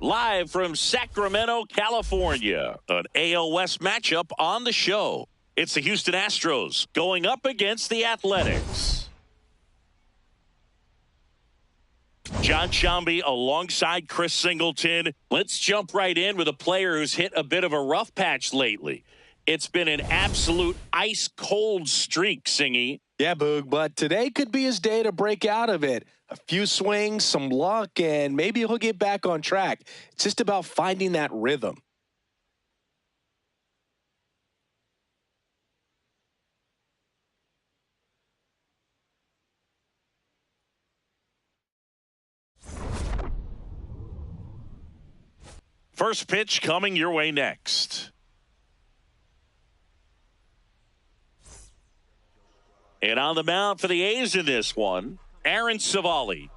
Live from Sacramento, California, an AL West matchup on the show. It's the Houston Astros going up against the Athletics. John Sciambi alongside Chris Singleton. Let's jump right in with a player who's hit a bit of a rough patch lately. It's been an absolute ice-cold streak, Singy. Yeah, Boog, but today could be his day to break out of it. A few swings, some luck, and maybe he'll get back on track. It's just about finding that rhythm. First pitch coming your way next. And on the mound for the A's in this one, Aaron Savali.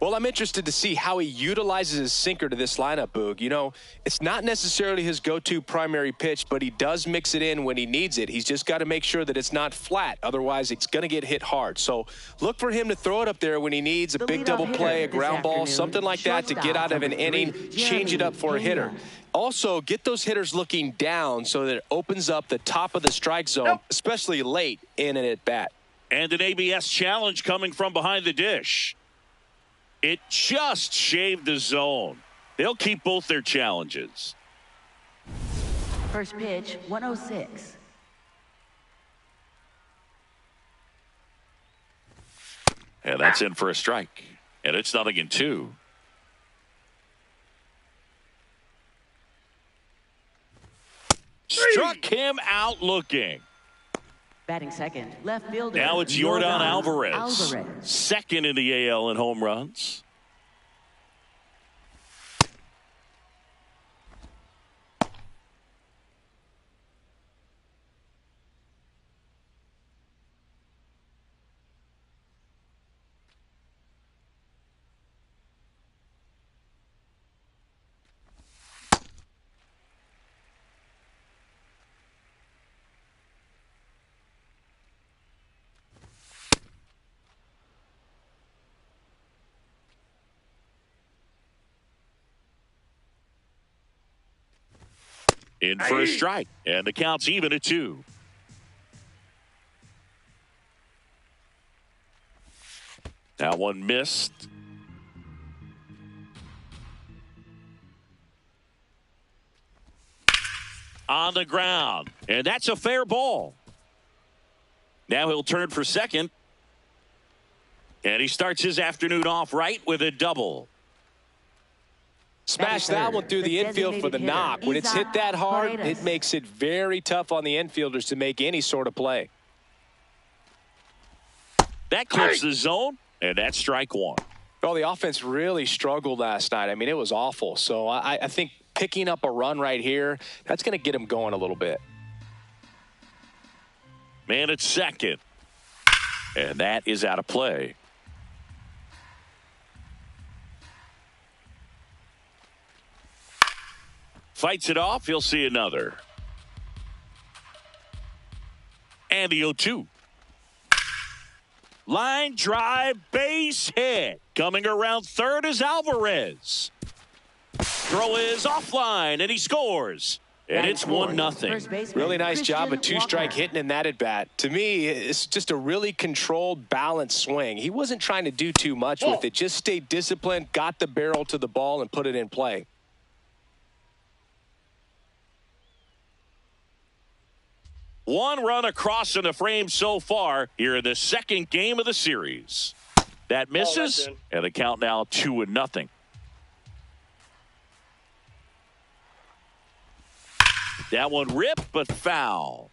Well, I'm interested to see how he utilizes his sinker to this lineup, Boog. You know, it's not necessarily his go-to primary pitch, but he does mix it in when he needs it. He's just got to make sure that it's not flat. Otherwise, it's going to get hit hard. So look for him to throw it up there when he needs a big double play, a ground ball, something like that to get out of an inning, change it up for a hitter. Also, get those hitters looking down so that it opens up the top of the strike zone, especially late in an at-bat. And an ABS challenge coming from behind the dish. It just shaved the zone. They'll keep both their challenges. First pitch, 106. And that's in for a strike. And it's 0-2. Struck him out looking. Batting second, left fielder. Now it's Yordan Alvarez. Second in the AL in home runs. In for a strike, and the count's even at 2. That one missed. On the ground, and that's a fair ball. Now he'll turn for second, and he starts his afternoon off right with a double. Smash that one through the infield for the knock. When it's hit that hard, it makes it very tough on the infielders to make any sort of play. That clips the zone, and that's strike one. Well, the offense really struggled last night. I mean, it was awful. So I think picking up a run right here, that's going to get him going a little bit. Man at second, and that is out of play. Fights it off. He'll see another. And the 0-2. Line drive, base hit. Coming around third is Alvarez. Throw is offline, and he scores. And it's 1-0. Really nice job of two-strike hitting in that at-bat. To me, it's just a really controlled, balanced swing. He wasn't trying to do too much with it. Just stayed disciplined, got the barrel to the ball, and put it in play. One run across in the frame so far here in the second game of the series. That misses, and the count now 2-0. That one ripped, but foul.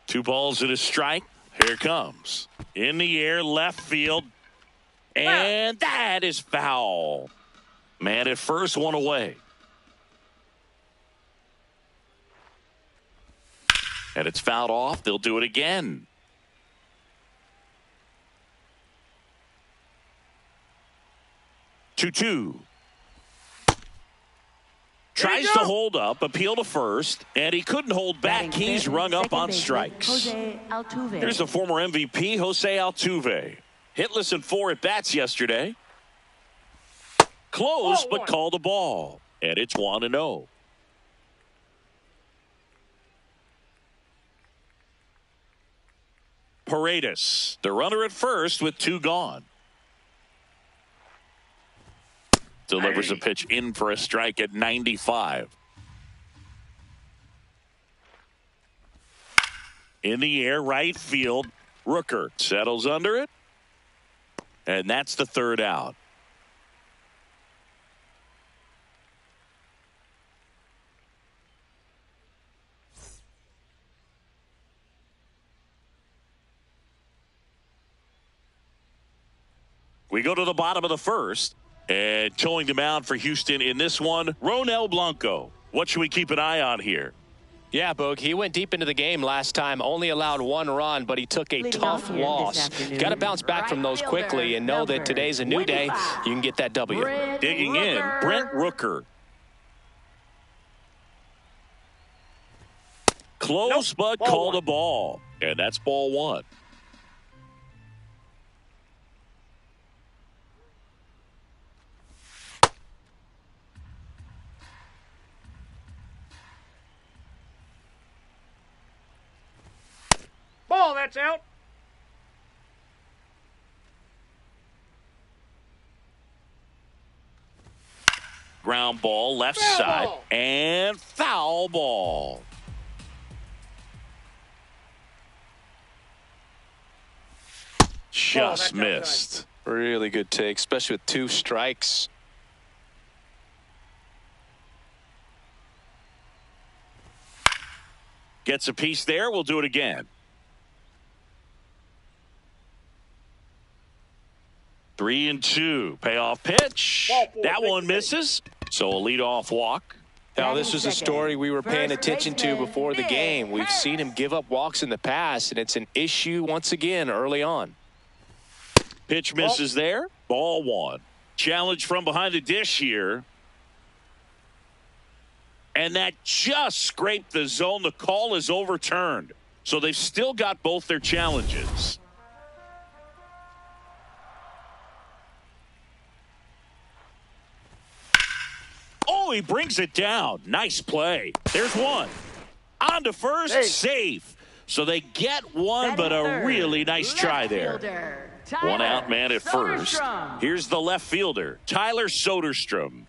Two balls and a strike. Here it comes. In the air, left field. And that is foul. Man at first, one away. And it's fouled off. They'll do it again. Two. Tries to hold up, appeal to first, and he couldn't hold back. He's rung up on strikes. Here's the former MVP, Jose Altuve. Hitless in 4 at-bats yesterday. Close, but called a ball. And it's 1-0. Paredes, the runner at first with 2 gone. Delivers a pitch in for a strike at 95. In the air, right field. Rooker settles under it. And that's the 3rd out. We go to the bottom of the 1st. And towing the mound for Houston in this one, Ronel Blanco. What should we keep an eye on here? Yeah, Boog, he went deep into the game last time, only allowed 1 run, but he took a tough loss. Got to bounce back from those quickly and know that today's a new day. You can get that W. Digging in, Brent Rooker. Close, but called a ball. And that's ball 1. Ball, that's out. Ground ball, left side, and foul ball. Just missed. Really good take, especially with 2 strikes. Gets a piece there. We'll do it again. 3-2. Payoff pitch. That one misses. So a leadoff walk. Now, this was a story we were paying attention to before the game. We've seen him give up walks in the past, and it's an issue once again early on. Pitch misses there. Ball 1. Challenge from behind the dish here. And that just scraped the zone. The call is overturned. So they've still got both their challenges. Oh, he brings it down. Nice play. There's 1. On to first, safe. So they get 1, but a really nice try there. 1 out man at first. Here's the left fielder, Tyler Soderstrom.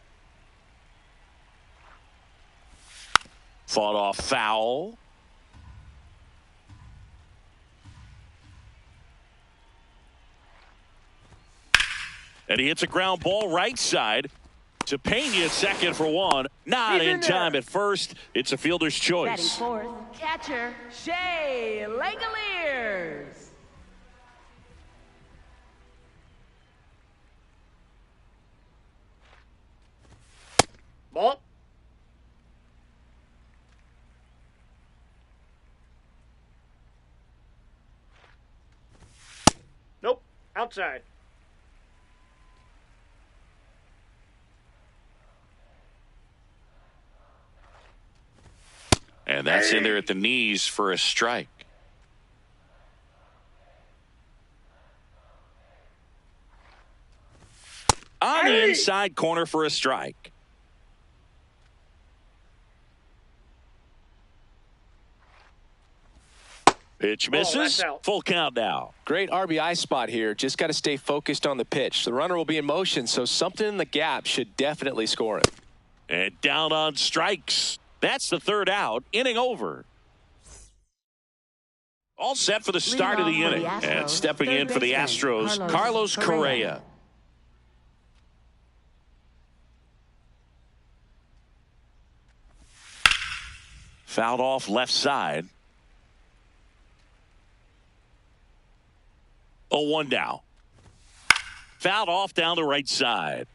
Fought off foul. And he hits a ground ball right side to Pena, second for 1. Not in time at first. It's a fielder's choice. Batting 4th, catcher Shea Langoliers. Ball. Nope. Outside. And that's in there at the knees for a strike. On the inside corner for a strike. Pitch misses. Full count now. Great RBI spot here. Just got to stay focused on the pitch. The runner will be in motion, so something in the gap should definitely score it. And down on strikes. That's the 3rd out. Inning over. All set for the start of the inning. And stepping in for the Astros, Carlos Correa. Fouled off left side. 0-1 now. Fouled off down the right side.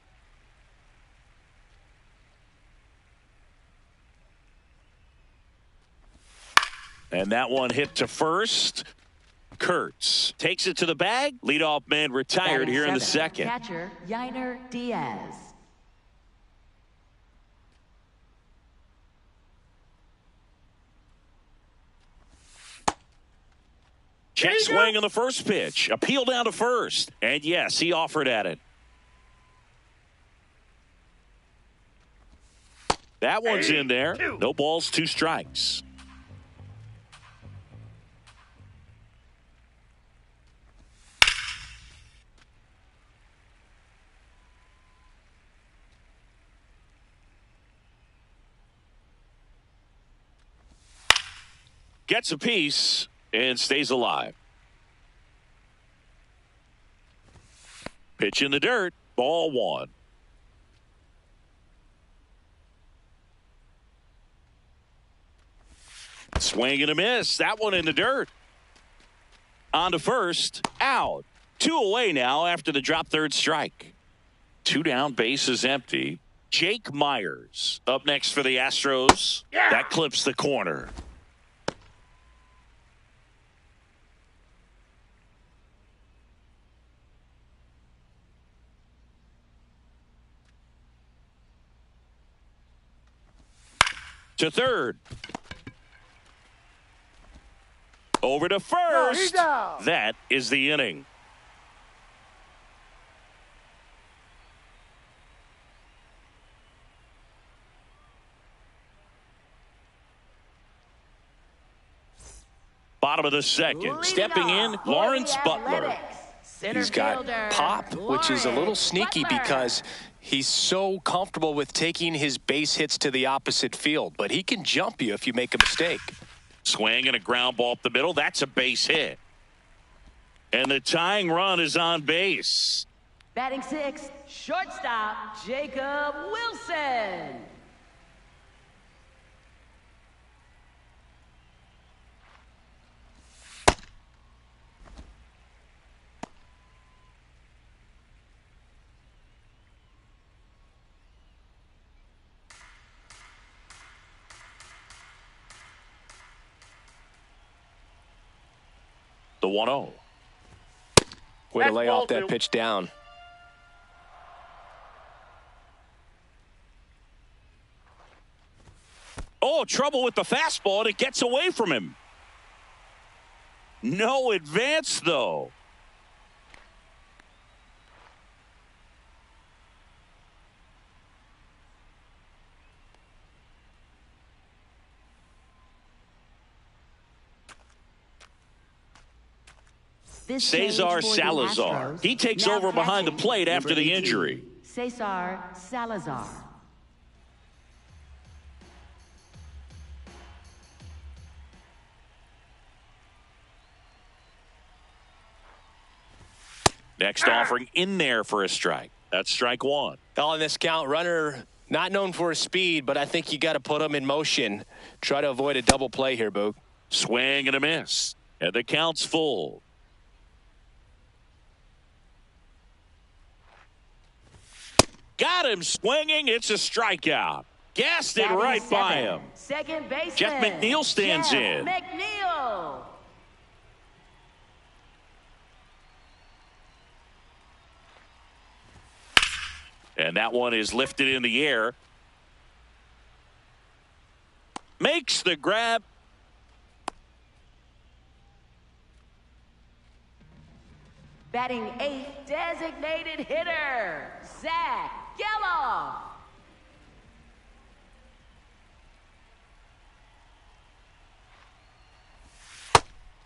And that one hit to first. Kurtz takes it to the bag. Leadoff man retired here in the 2nd. Catcher Yainer Diaz. Check swing on the first pitch. Appeal down to first. And yes, he offered at it. That one's in there. No balls, 2 strikes. Gets a piece and stays alive. Pitch in the dirt. Ball 1. Swing and a miss. That one in the dirt. On to first. Out. 2 away now after the drop third strike. 2 down. Base is empty. Jake Myers up next for the Astros. Yeah. That clips the corner. To third. Over to first. That is the inning. Bottom of the second. Stepping in, Lawrence Butler. He's got pop, which is a little sneaky because he's so comfortable with taking his base hits to the opposite field. But he can jump you if you make a mistake. Swing and a ground ball up the middle. That's a base hit. And the tying run is on base. Batting 6th, shortstop Jacob Wilson. The 1-0. Way to lay off that pitch down. Oh, trouble with the fastball, and it gets away from him. No advance, though. Cesar Salazar. He takes over behind the plate after the injury. Cesar Salazar. Next offering in there for a strike. That's strike 1. On this count, runner not known for his speed, but I think you got to put him in motion. Try to avoid a double play here, Boog. Swing and a miss. And the count's full. Got him swinging. It's a strikeout. Gassed it right by him. Second baseman. Jeff McNeil stands in. McNeil. And that one is lifted in the air. Makes the grab. Batting 8th, designated hitter, Zach Geloff.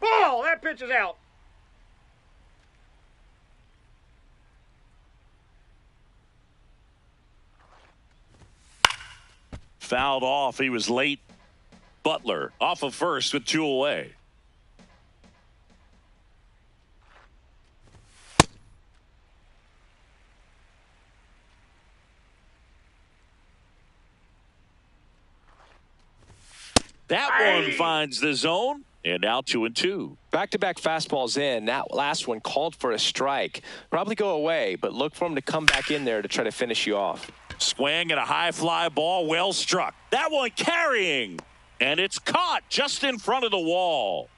Ball! That pitch is out. Fouled off. He was late. Butler off of first with 2 away. That one finds the zone, and now 2-2. Back-to-back fastballs in. That last one called for a strike. Probably go away, but look for him to come back in there to try to finish you off. Swing and a high fly ball, well struck. That one carrying, and it's caught just in front of the wall.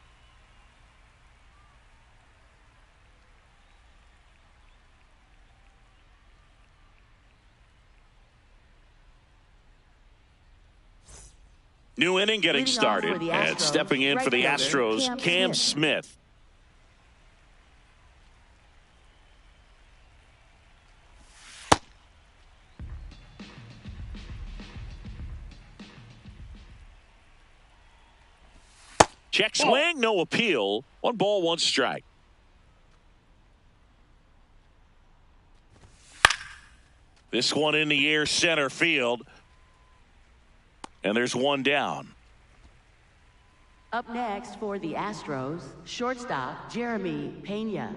New inning getting started, and stepping in for the Astros, Cam Smith. Check swing, no appeal. 1 ball, 1 strike. This one in the air center field. And there's 1 down. Up next for the Astros, shortstop Jeremy Pena.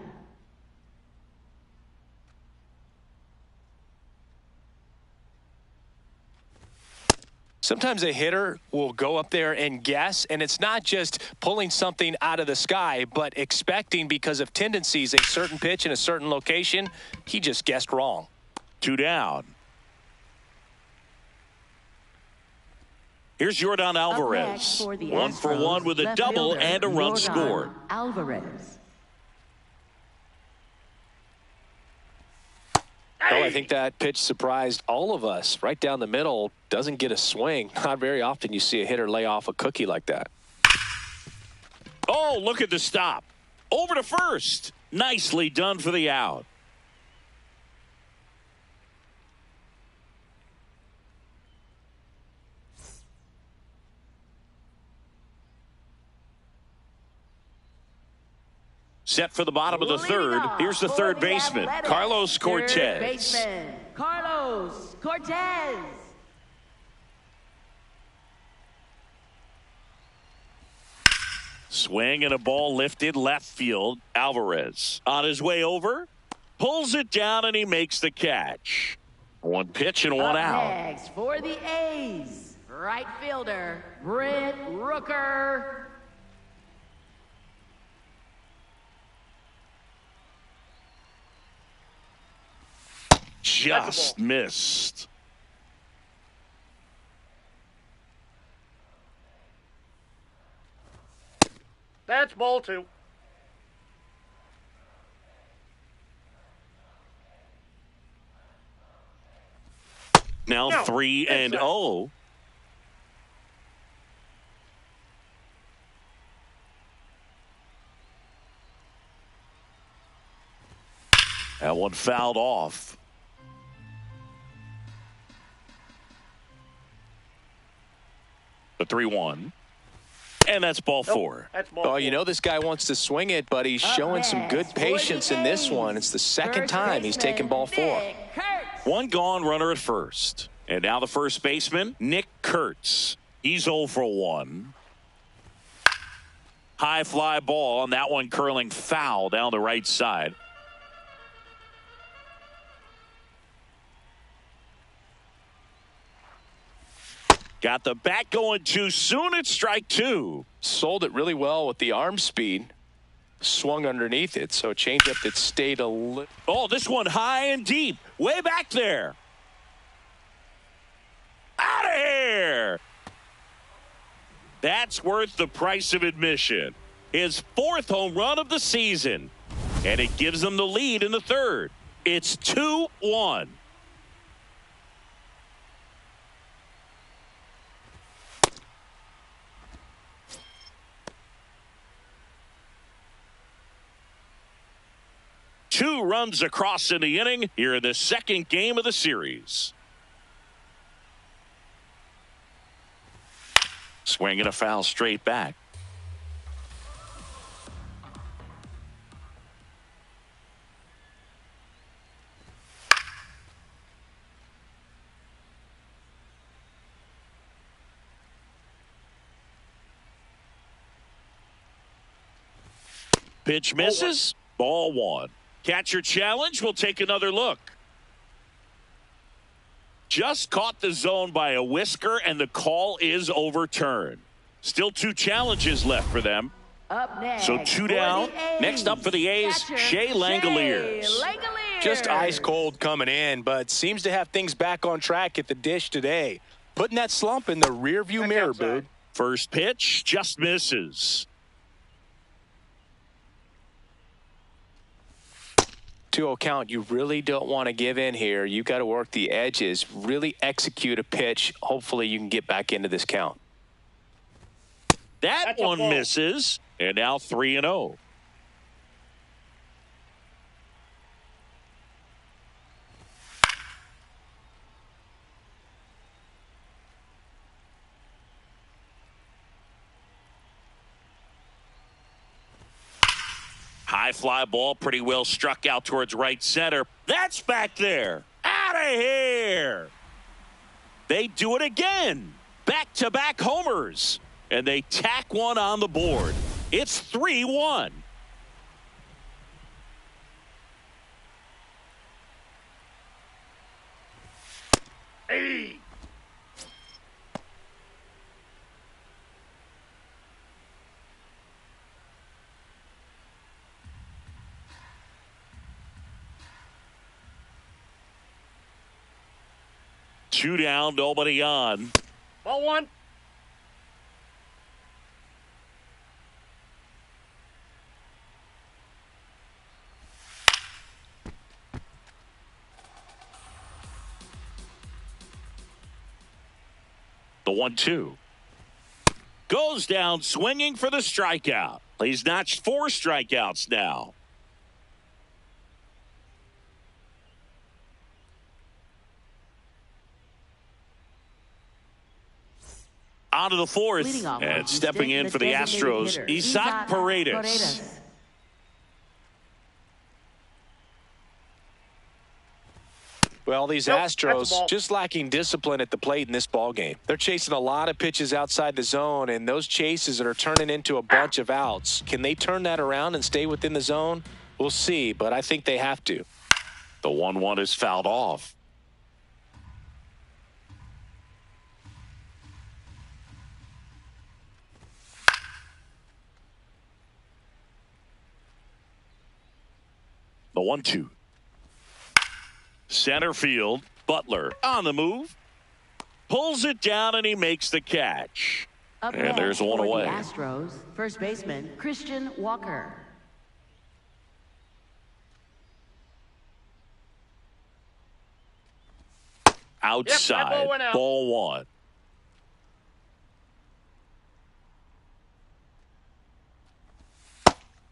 Sometimes a hitter will go up there and guess, and it's not just pulling something out of the sky, but expecting because of tendencies a certain pitch in a certain location. He just guessed wrong. 2 down. Here's Jordan Alvarez. 1 for 1 with a double and a run scored. Alvarez. Oh, I think that pitch surprised all of us. Right down the middle, doesn't get a swing. Not very often you see a hitter lay off a cookie like that. Oh, look at the stop. Over to first. Nicely done for the out. Set for the bottom of the third. Here's the third baseman, Carlos Cortez. Third baseman, Carlos Cortez. Swing and a ball lifted left field. Alvarez on his way over. Pulls it down and he makes the catch. 1 pitch and 1 out. Next for the A's, right fielder, Brent Rooker. Just missed. That's ball 2. Now 3-0. That one fouled off. The 3-1. And that's ball 4. That's ball Oh, 4. you know this guy wants to swing it, but he's showing some good patience in this one. It's the second time he's taken ball 4. 1 gone, runner at first. And now the first baseman, Nick Kurtz. He's 0 for 1. High fly ball, and that one curling foul down the right side. Got the bat going too soon. It's strike 2. Sold it really well with the arm speed. Swung underneath it, so changeup that stayed a little. Oh, this one high and deep. Way back there. Out of here. That's worth the price of admission. His 4th home run of the season. And it gives them the lead in the 3rd. It's 2-1. Two runs across in the inning here in the 2nd game of the series. Swing and a foul straight back. Pitch misses. Ball 1. Catcher challenge. We'll take another look. Just caught the zone by a whisker, and the call is overturned. Still 2 challenges left for them. Up next, So 2 down. Next up for the A's, Shea Langoliers. Just ice cold coming in, but seems to have things back on track at the dish today. Putting that slump in the rearview mirror, Boog. First pitch just misses. 2-0 count. You really don't want to give in here. You got to work the edges, really execute a pitch. Hopefully you can get back into this count. That one misses, and now 3-0. High fly ball, pretty well struck out towards right center. That's back there. Out of here. They do it again. Back-to-back homers. And they tack one on the board. It's 3-1. Hey. Two down, nobody on. Ball one. The 1-2. Goes down swinging for the strikeout. He's notched 4 strikeouts now. On to the 4th, and stepping in for the Astros, Isaac Paredes. Well, these Astros just lacking discipline at the plate in this ball game. They're chasing a lot of pitches outside the zone, and those chases are turning into a bunch of outs. Can they turn that around and stay within the zone? We'll see, but I think they have to. The 1-1 is fouled off. The 1-2. Center field, Butler on the move. Pulls it down and he makes the catch. And there's one away. The Astros, first baseman Christian Walker. Outside, Yep, ball 1.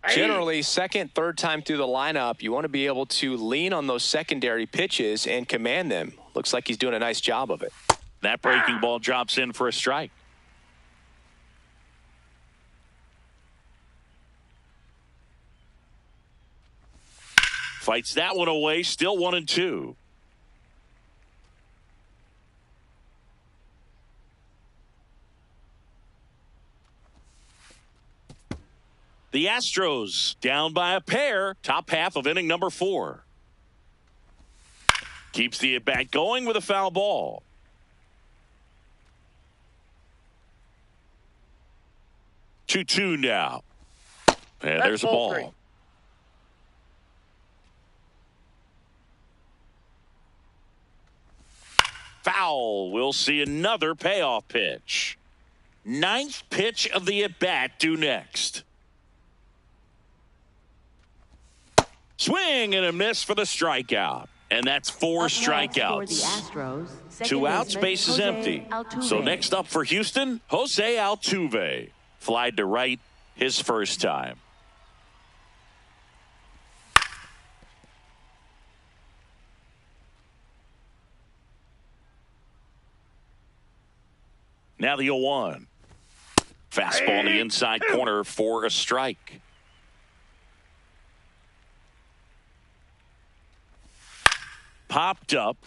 Generally, second, third time through the lineup, you want to be able to lean on those secondary pitches and command them. Looks like he's doing a nice job of it. That breaking ball drops in for a strike. Fights that one away, still 1-2. The Astros down by a pair, top half of inning number 4. Keeps the at-bat going with a foul ball. Two now. And there's a ball. 3. Foul. We'll see another payoff pitch. 9th pitch of the at-bat due next. Swing and a miss for the strikeout. And that's 4 strikeouts. Astros, 2 outs, base is empty. So next up for Houston, Jose Altuve. Flied to right his first time. Now the 0-1. Fastball in the inside corner for a strike. Popped up.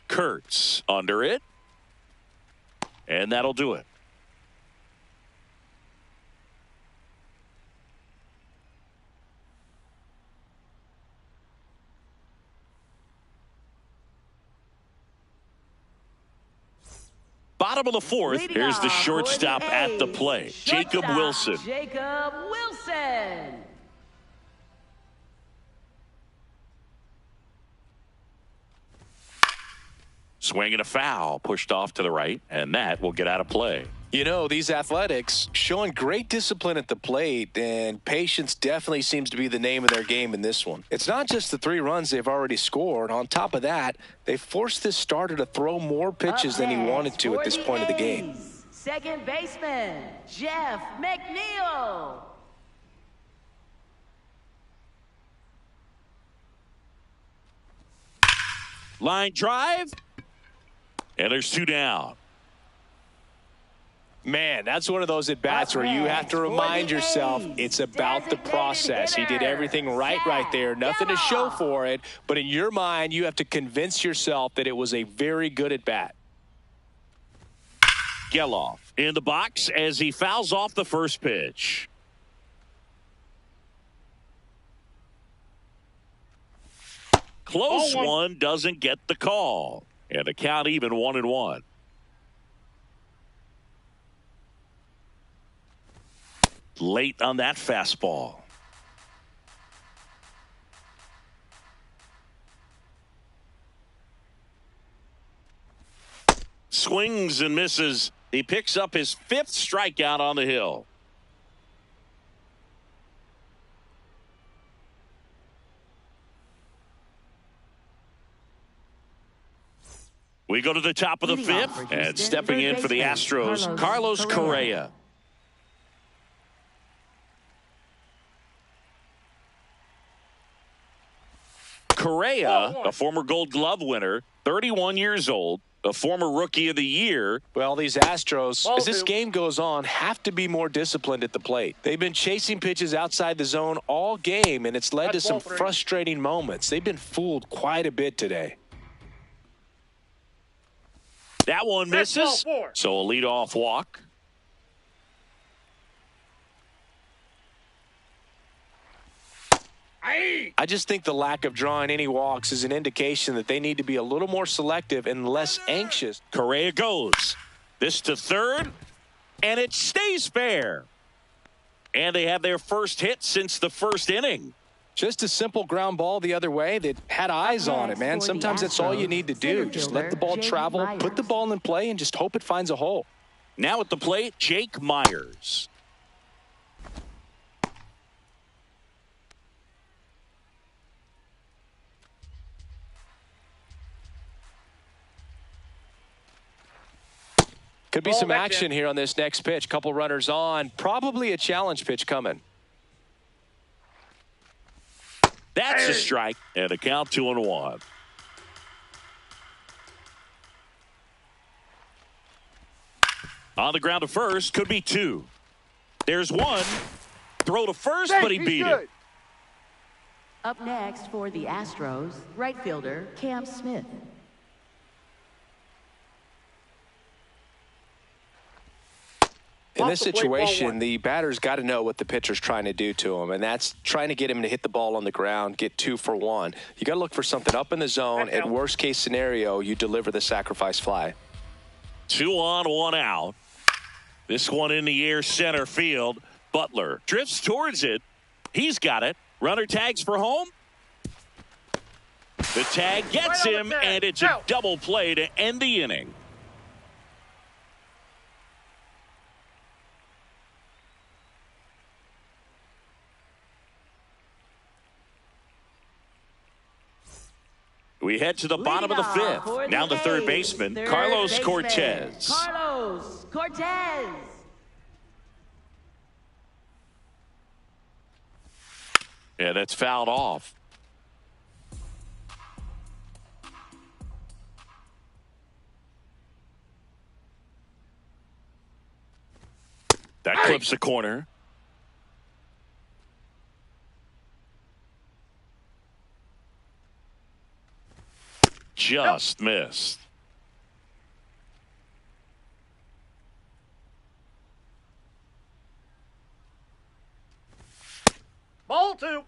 Kurtz under it. And that'll do it. Bottom of the 4th. Here's the shortstop at the plate. Jacob Wilson. Jacob Wilson. Swing and a foul, pushed off to the right, and that will get out of play. You know, these Athletics showing great discipline at the plate, and patience definitely seems to be the name of their game in this one. It's not just the 3 runs they've already scored. On top of that, they forced this starter to throw more pitches than he wanted to at this point of the game. Second baseman, Jeff McNeil. Line drive. And there's 2 down. Man, that's one of those at-bats where you have to remind yourself it's about the process. He did everything right there. Nothing to show for it. But in your mind, you have to convince yourself that it was a very good at-bat. Geloff in the box as he fouls off the first pitch. Close one doesn't get the call. And the count even 1-1. Late on that fastball. Swings and misses. He picks up his 5th strikeout on the hill. We go to the top of the 5th, and stepping in for the Astros, Carlos Correa. Correa, a former Gold Glove winner, 31 years old, a former Rookie of the Year. Well, these Astros, as this game goes on, have to be more disciplined at the plate. They've been chasing pitches outside the zone all game, and it's led to some frustrating moments. They've been fooled quite a bit today. That one misses, so a leadoff walk. I just think the lack of drawing any walks is an indication that they need to be a little more selective and less anxious. Correa goes. This to third, and it stays fair. And they have their first hit since the first inning. Just a simple ground ball the other way that had eyes on it, man. Sometimes that's all you need to do. Just let the ball travel, put the ball in play, and just hope it finds a hole. Now at the plate, Jake Myers. Could be some action here on this next pitch. Couple runners on. Probably a challenge pitch coming. That's a strike, and a count 2-1. On the ground to first, could be 2. There's 1. Throw to first, but he beat it. Up next for the Astros, right fielder Cam Smith. In this situation, the batter's got to know what the pitcher's trying to do to him, and that's trying to get him to hit the ball on the ground, get 2 for 1. You got to look for something up in the zone. At worst case scenario, you deliver the sacrifice fly. 2 on, 1 out. This one in the air center field. Butler drifts towards it. He's got it. Runner tags for home. The tag gets him, and it's a double play to end the inning. We head to the bottom of the 5th. Now the third baseman, Carlos Cortez. Carlos Cortez. Yeah, that's fouled off. That clips the corner. Just missed. Ball 2.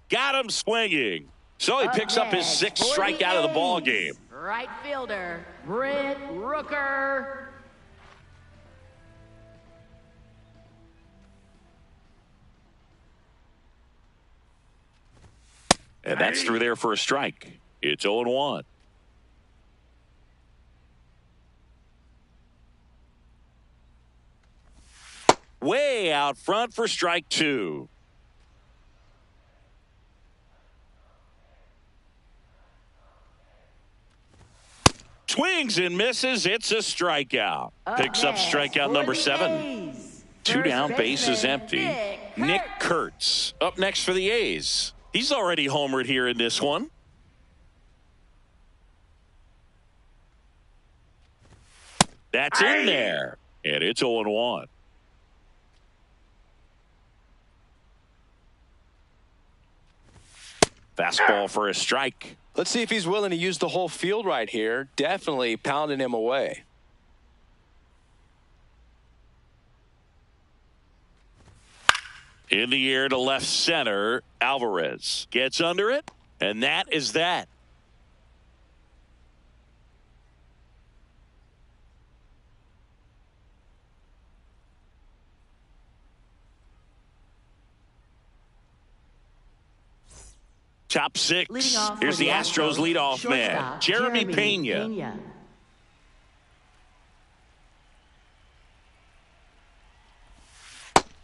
Got him swinging. So he picks up his 6th strikeout of the ball game. Right fielder Brent Rooker. And that's through there for a strike. It's 0-1. Way out front for strike 2. Swings and misses. It's a strikeout. Picks up strikeout number 7. 2 down, base is empty. Nick Kurtz up next for the A's. He's already homered here in this one. That's in there. And it's 0-1. Fastball for a strike. Let's see if he's willing to use the whole field right here. Definitely pounding him away. In the air to left center, Alvarez gets under it, and that is that. Top six. Here's the Astros leadoff man, Jeremy Pena.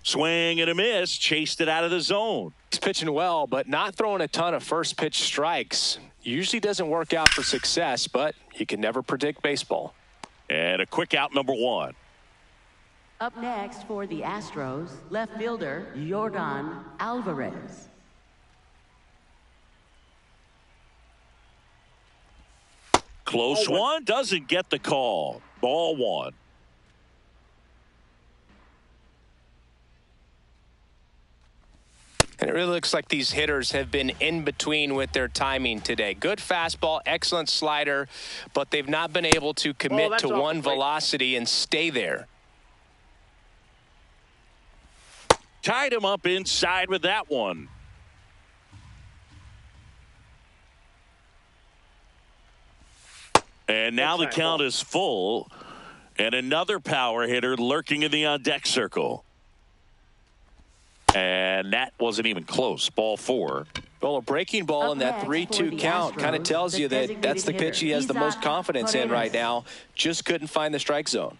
Swing and a miss, chased it out of the zone. He's pitching well, but not throwing a ton of first pitch strikes. Usually doesn't work out for success, but you can never predict baseball. And a quick out, number 1. Up next for the Astros, left fielder Jordan Alvarez. Close one, doesn't get the call. Ball 1. And it really looks like these hitters have been in between with their timing today. Good fastball, excellent slider, but they've not been able to commit to one velocity and stay there. Tied him up inside with that one. And now the count is full. And another power hitter lurking in the on-deck circle. And that wasn't even close. Ball 4. Well, a breaking ball in that 3-2 count kind of tells you that that's the pitch he has the most confidence in right now. Just couldn't find the strike zone.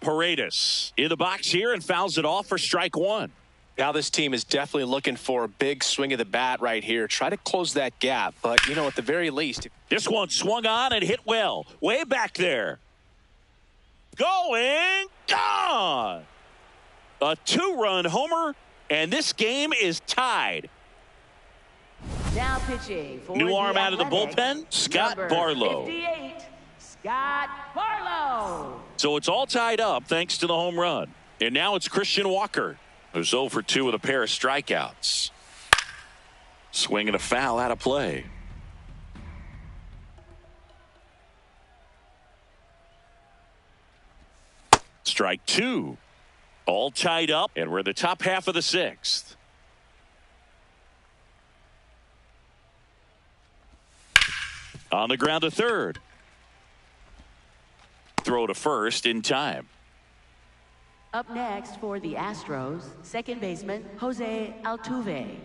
Paredes in the box here and fouls it off for strike 1. Now this team is definitely looking for a big swing of the bat right here. Try to close that gap. But, you know, at the very least. This one swung on and hit well. Way back there. Going, gone. A 2-run homer, and this game is tied. Now pitching for new arm the out of the Athletics, bullpen, Scott number Barlow. 58, Scott Barlow. So it's all tied up thanks to the home run. And now it's Christian Walker, who's 0 for 2 with a pair of strikeouts. Swing and a foul out of play. Strike 2. All tied up, and we're in the top half of the 6th. On the ground to third. Throw to first in time. Up next for the Astros, second baseman Jose Altuve.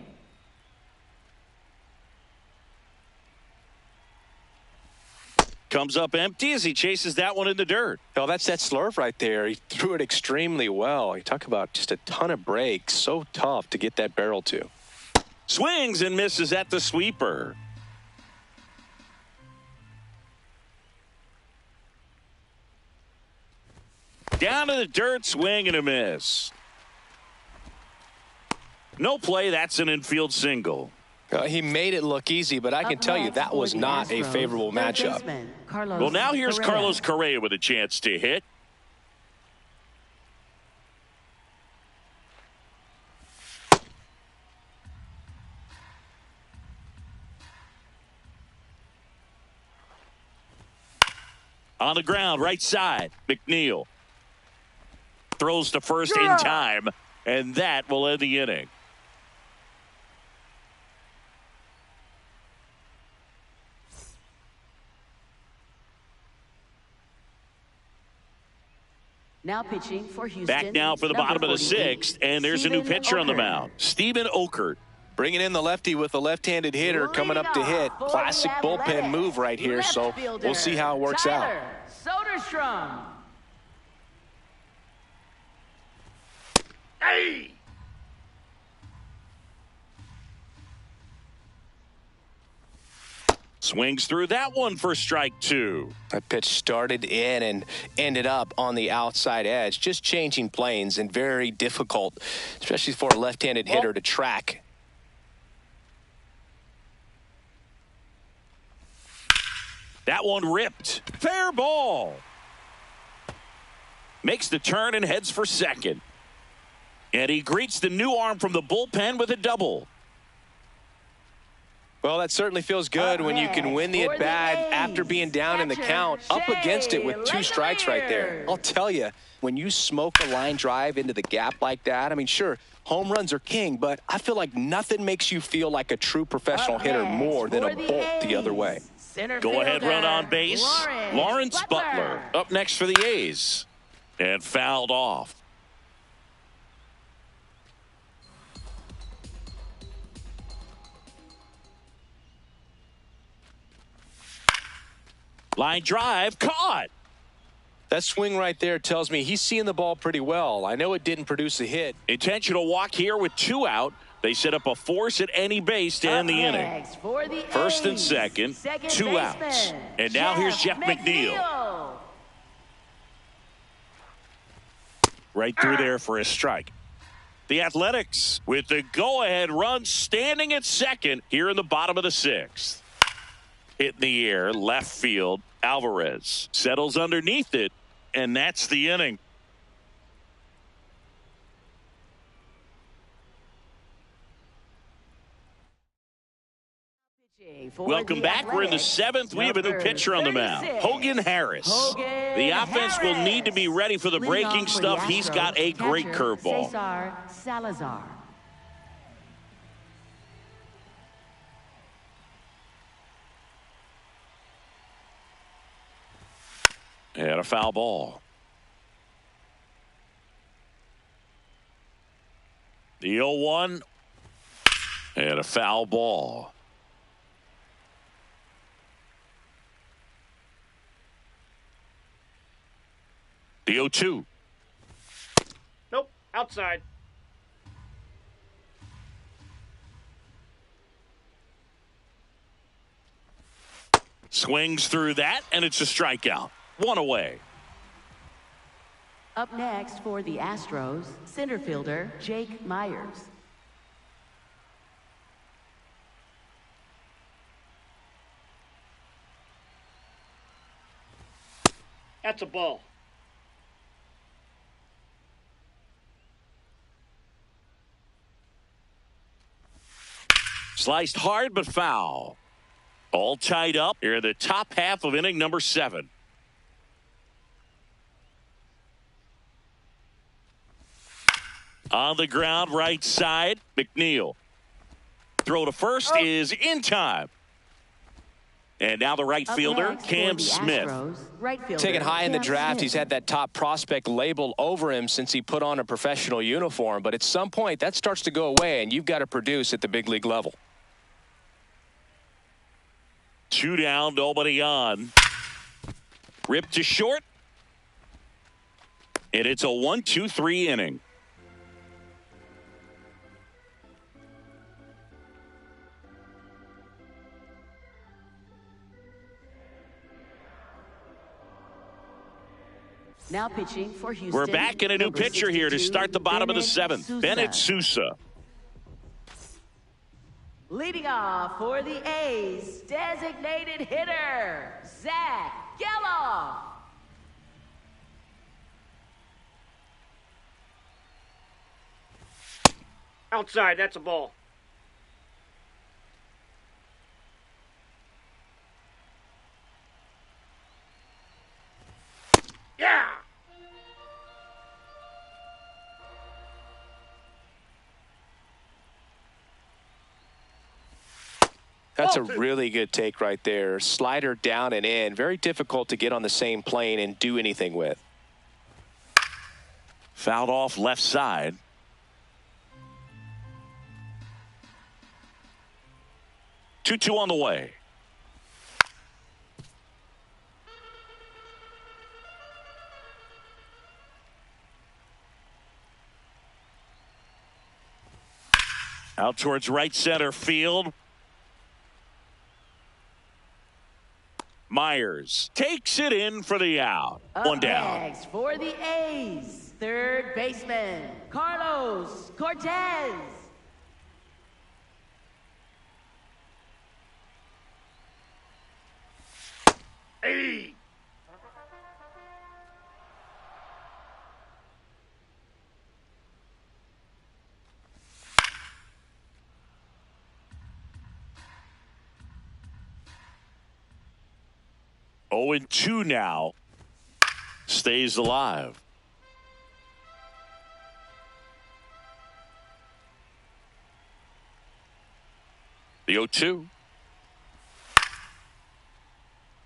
Comes up empty as he chases that one in the dirt. Oh, that's that slurve right there. He threw it extremely well. You talk about just a ton of breaks. So tough to get that barrel to. Swings and misses at the sweeper. Down to the dirt, swing and a miss. No play, that's an infield single. He made it look easy, but I can tell you that was not a favorable matchup. Well, now here's Carlos Correa with a chance to hit. On the ground, right side, McNeil. Throws to first in time, and that will end the inning. Now pitching for Houston. Back now for the bottom of the 6th, and there's a new pitcher on the mound. Steven Okert. Bringing in the lefty with a left-handed hitter coming up to hit. Classic bullpen move right here, so we'll see how it works out. Soderstrom. Hey! Swings through that one for strike two. That pitch started in and ended up on the outside edge, just changing planes, and very difficult, especially for a left-handed hitter to track. That one ripped. Fair ball. Makes the turn and heads for second. And he greets the new arm from the bullpen with a double. Well, that certainly feels good when you can win the at-bat after being down in the count, up against it with 2 strikes right there. I'll tell you, when you smoke a line drive into the gap like that, I mean, sure, home runs are king, but I feel like nothing makes you feel like a true professional hitter more than a bolt the other way. Go ahead run on base. Lawrence Butler up next for the A's. And fouled off. Line drive caught. That swing right there tells me he's seeing the ball pretty well. I know it didn't produce a hit. Intentional walk here with 2 out. They set up a force at any base to end the inning. First and second 2 outs. And now here's Jeff McNeil. Right through there for a strike. The Athletics with the go-ahead run standing at second here in the bottom of the 6th. Hit in the air, left field. Alvarez settles underneath it, and that's the inning. Welcome back. We're in the 7th. We have a new pitcher on the mound, Hogan Harris. The offense will need to be ready for the breaking stuff. He's got a great curveball. Salazar. And a foul ball. The 0-1. And a foul ball. The 0-2. Nope, outside. Swings through that, and it's a strikeout. 1 away. Up next for the Astros, center fielder Jake Myers. That's a ball. Sliced hard but foul. All tied up here in the top half of inning number 7. On the ground, right side, McNeil. Throw to first is in time. And now the right fielder, Cam Smith. Taken high in the draft, he's had that top prospect label over him since he put on a professional uniform. But at some point, that starts to go away, and you've got to produce at the big league level. 2 down, nobody on. Ripped to short. And it's a 1-2-3 inning. Now pitching for Houston. We're back in a new pitcher here to start the bottom of the 7th. Bennett Sousa. Leading off for the A's, designated hitter, Zach Geloff. Outside, that's a ball. Yeah! That's a really good take right there. Slider down and in. Very difficult to get on the same plane and do anything with. Fouled off left side. Two on the way. Out towards right center field. Myers takes it in for the out. One down. Next for the A's, third baseman, Carlos Cortez. Hey! Oh, and 2 now. Stays alive. The 0-2.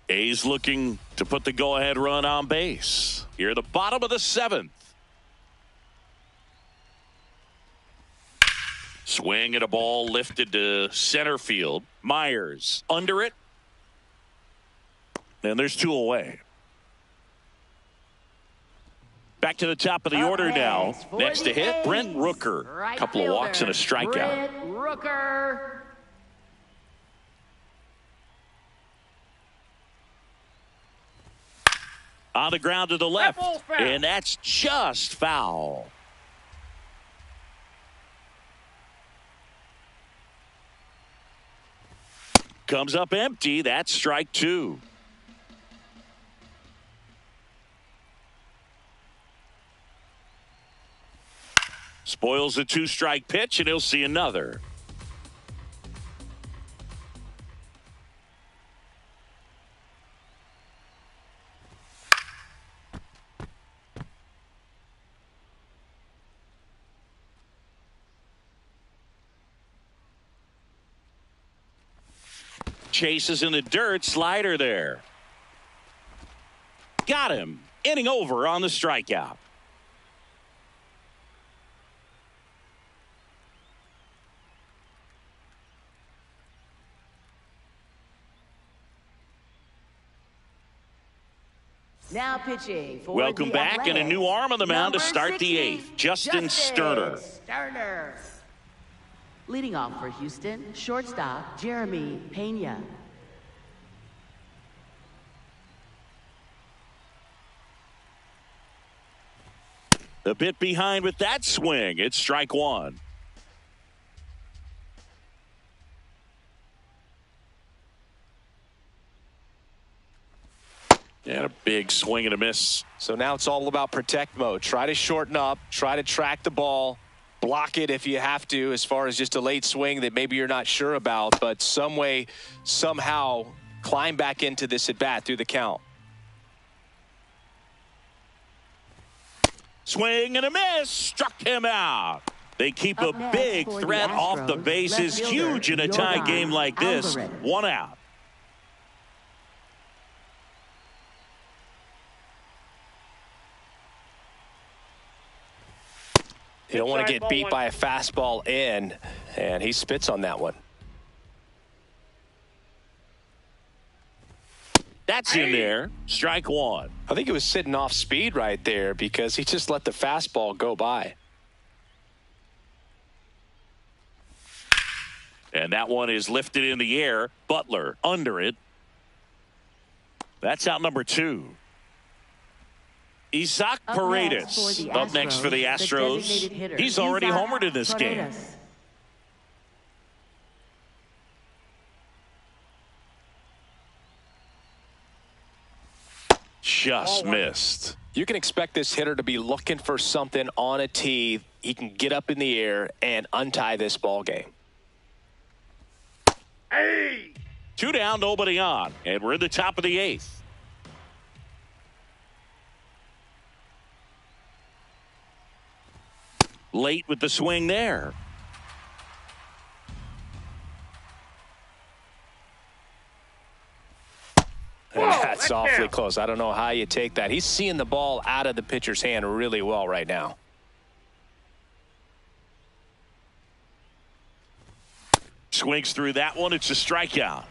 A's looking to put the go-ahead run on base. Here at the bottom of the 7th. Swing at a ball lifted to center field. Myers under it. And there's 2 away. Back to the top of the order now. Next to hit, Brent Rooker. A couple of walks and a strikeout. Brent Rooker. On the ground to the left. Foul. And that's just foul. Comes up empty. That's strike 2. Spoils the 2-strike pitch, and he'll see another. Chases in the dirt, slider there. Got him. Inning over on the strikeout. Now pitching for Welcome the back, and a new arm on the mound to start the 8th. Justin Sterner. Leading off for Houston, shortstop Jeremy Pena. A bit behind with that swing. It's strike 1. And a big swing and a miss. So now it's all about protect mode. Try to shorten up, try to track the ball, block it if you have to, as far as just a late swing that maybe you're not sure about, but some way, somehow climb back into this at bat through the count. Swing and a miss. Struck him out. They keep a big threat off the bases. Huge in a tie game like this. 1 out. You don't want to get beat by a fastball in, and he spits on that one. That's in there. Strike 1. I think it was sitting off speed right there because he just let the fastball go by. And that one is lifted in the air. Butler under it. That's out number 2. Isaac Paredes up next for the Astros. He's already homered in this game. Just missed. You can expect this hitter to be looking for something on a tee. He can get up in the air and untie this ball game. Hey! 2 down, nobody on. And we're in the top of the 8th. Late with the swing there. And that's awfully close. I don't know how you take that. He's seeing the ball out of the pitcher's hand really well right now. Swings through that one. It's a strikeout.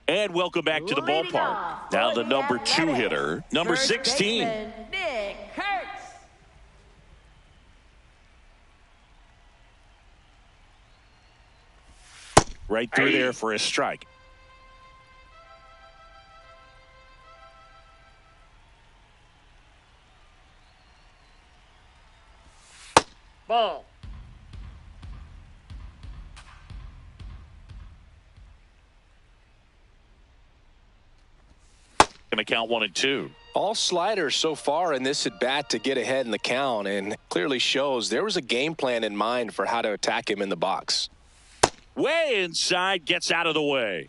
And welcome back to the ballpark. Now the number 2 hitter, number 16. Nick Curtis. Right through there for a strike. Ball. Going to count 1-2. All sliders so far in this at bat to get ahead in the count, and clearly shows there was a game plan in mind for how to attack him in the box. Way inside, gets out of the way.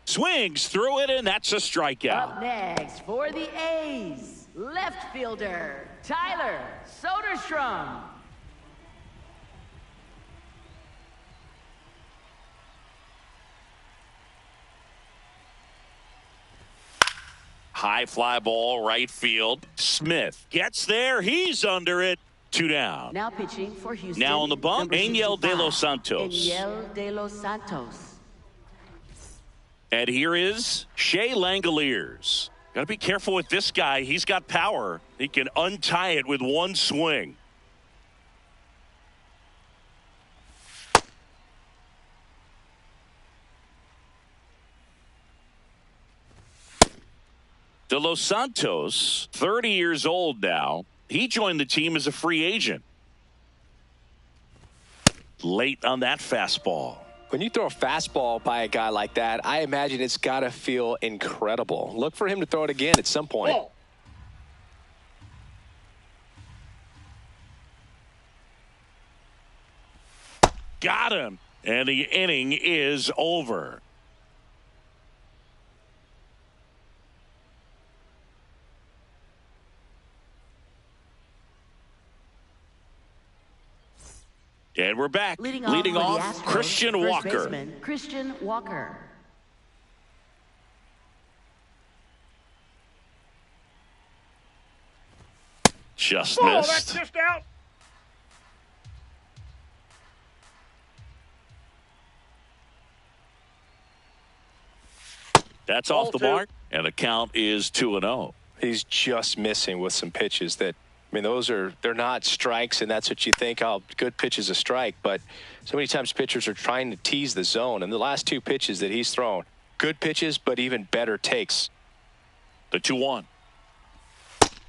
Swings through it, and that's a strikeout. Up next for the A's, left fielder, Tyler Soderstrom. High fly ball, right field. Smith gets there. He's under it. 2 down. Now pitching for Houston. Now on the bump, number Angel De 65, Los Santos. Angel De Los Santos. And here is Shea Langoliers. Got to be careful with this guy. He's got power. He can untie it with one swing. De Los Santos, 30 years old now. He joined the team as a free agent. Late on that fastball. When you throw a fastball by a guy like that, I imagine it's got to feel incredible. Look for him to throw it again at some point. Ball. Got him. And the inning is over. And we're back. Leading off, for the Astros, Christian first Walker. baseman, Christian Walker. Just Ball. That's missed. just out. That's Ball off the 2. mark. And the count is 2-0. He's just missing with some pitches that, I mean, they're not strikes, and that's what you think, oh, good pitch is a strike. But so many times pitchers are trying to tease the zone. And the last 2 pitches that he's thrown, good pitches, but even better takes. The 2-1.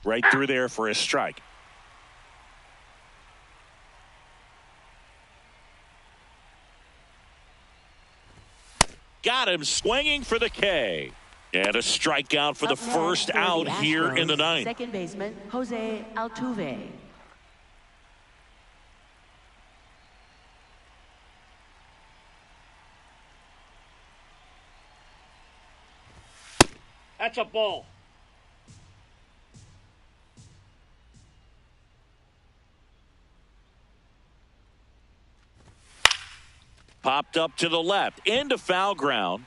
Right through there for a strike. Got him swinging for the K. And a strikeout for the Up next first for out the here in the Astros, ninth. Second baseman, Jose Altuve. That's a ball. Popped up to the left into foul ground.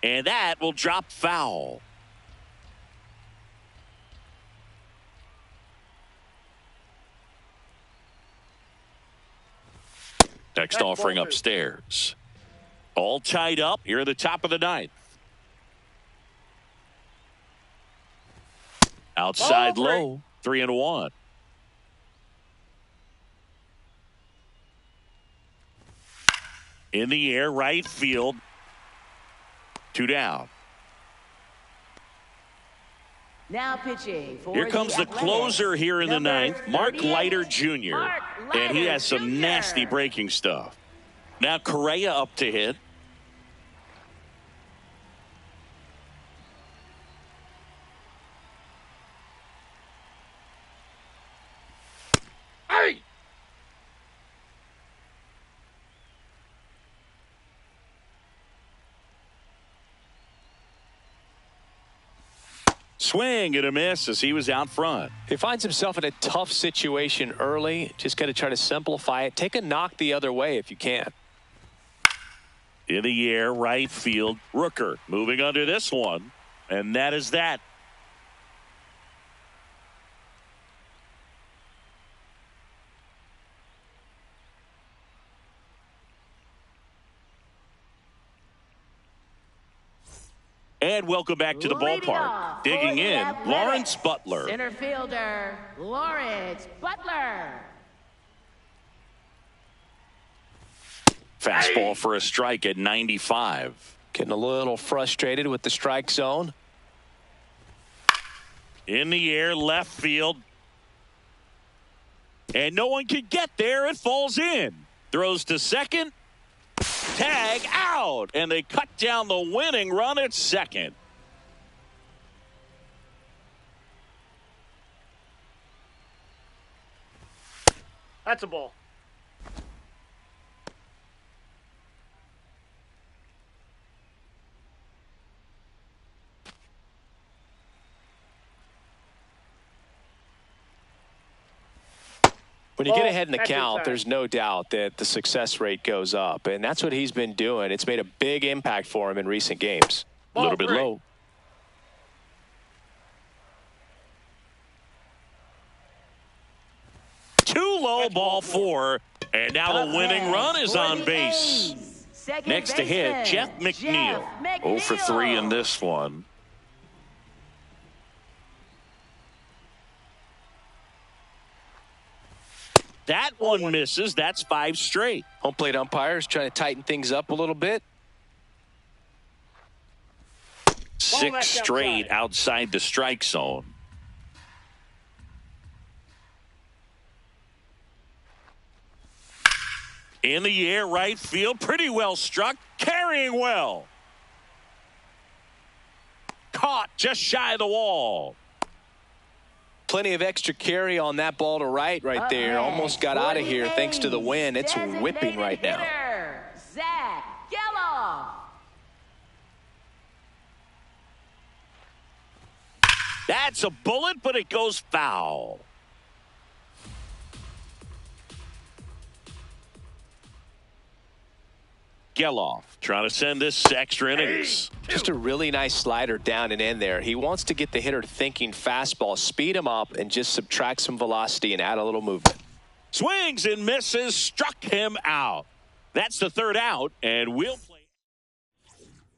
And that will drop foul. Next That's offering ball 2. upstairs. All tied up here at the top of the ninth. Outside Ball 3. low, 3-1. In the air, right field. 2 down. Now pitching for Here comes the Athletics, closer here in the number ninth, Mark 38, Leiter Jr. Mark And he Leiter has some Jr. nasty breaking stuff. Now Correa up to hit. Hey! Swing and a miss as he was out front. He finds himself in a tough situation early. Just got to try to simplify it. Take a knock the other way if you can. In the air, right field. Rooker moving under this one. And that is that. And welcome back to the Leading ballpark. off Digging for the in, Athletics, Lawrence Butler. Center fielder, Lawrence Butler. Fastball for a strike at 95. Getting a little frustrated with the strike zone. In the air, left field. And no one can get there. It falls in. Throws to second. Tag out. And they cut down the winning run at second. That's a ball. When you get ahead in the That's count, inside. there's no doubt that the success rate goes up, and that's what he's been doing. It's made a big impact for him in recent games. A little bit Ball low. Too low, ball 4. And now the winning run is on base. Next to hit, Jeff McNeil. 0 for 3 in this one. That one misses. That's 5 straight. Home plate umpires trying to tighten things up a little bit. 6 left straight outside the strike zone. In the air, right field, pretty well struck, carrying well. Caught just shy of the wall. Plenty of extra carry on that ball to right there. Almost got out of here thanks to the wind. It's whipping right now. Zach Geloff. That's a bullet, but it goes foul. Geloff trying to send this extra innings. Just a really nice slider down and in there. He wants to get the hitter thinking fastball, speed him up, and just subtract some velocity and add a little movement. Swings and misses, struck him out. That's the third out, and we'll play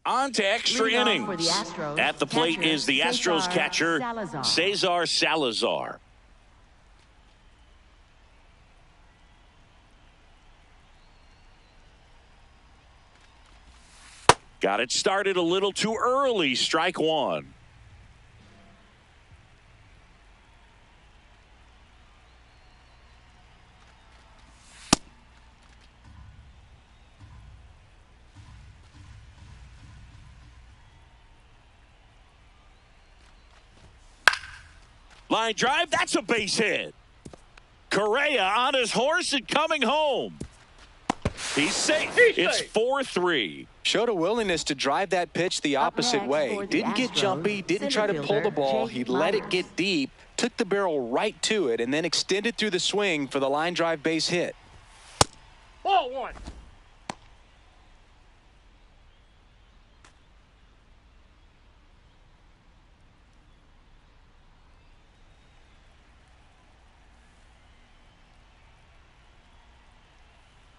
on to extra Leading off innings. for the Astros, At the plate catcher, is the Astros Cesar catcher, Salazar. Cesar Salazar. Got it started a little too early. Strike 1. Line drive. That's a base hit. Correa on his horse and coming home. He's safe. It's 4-3. Showed a willingness to drive that pitch the opposite next way. for the Didn't get Astros, jumpy, didn't try to center pull the fielder, ball. Jake He let it Myers. get deep, took the barrel right to it, and then extended through the swing for the line drive base hit. Ball 1.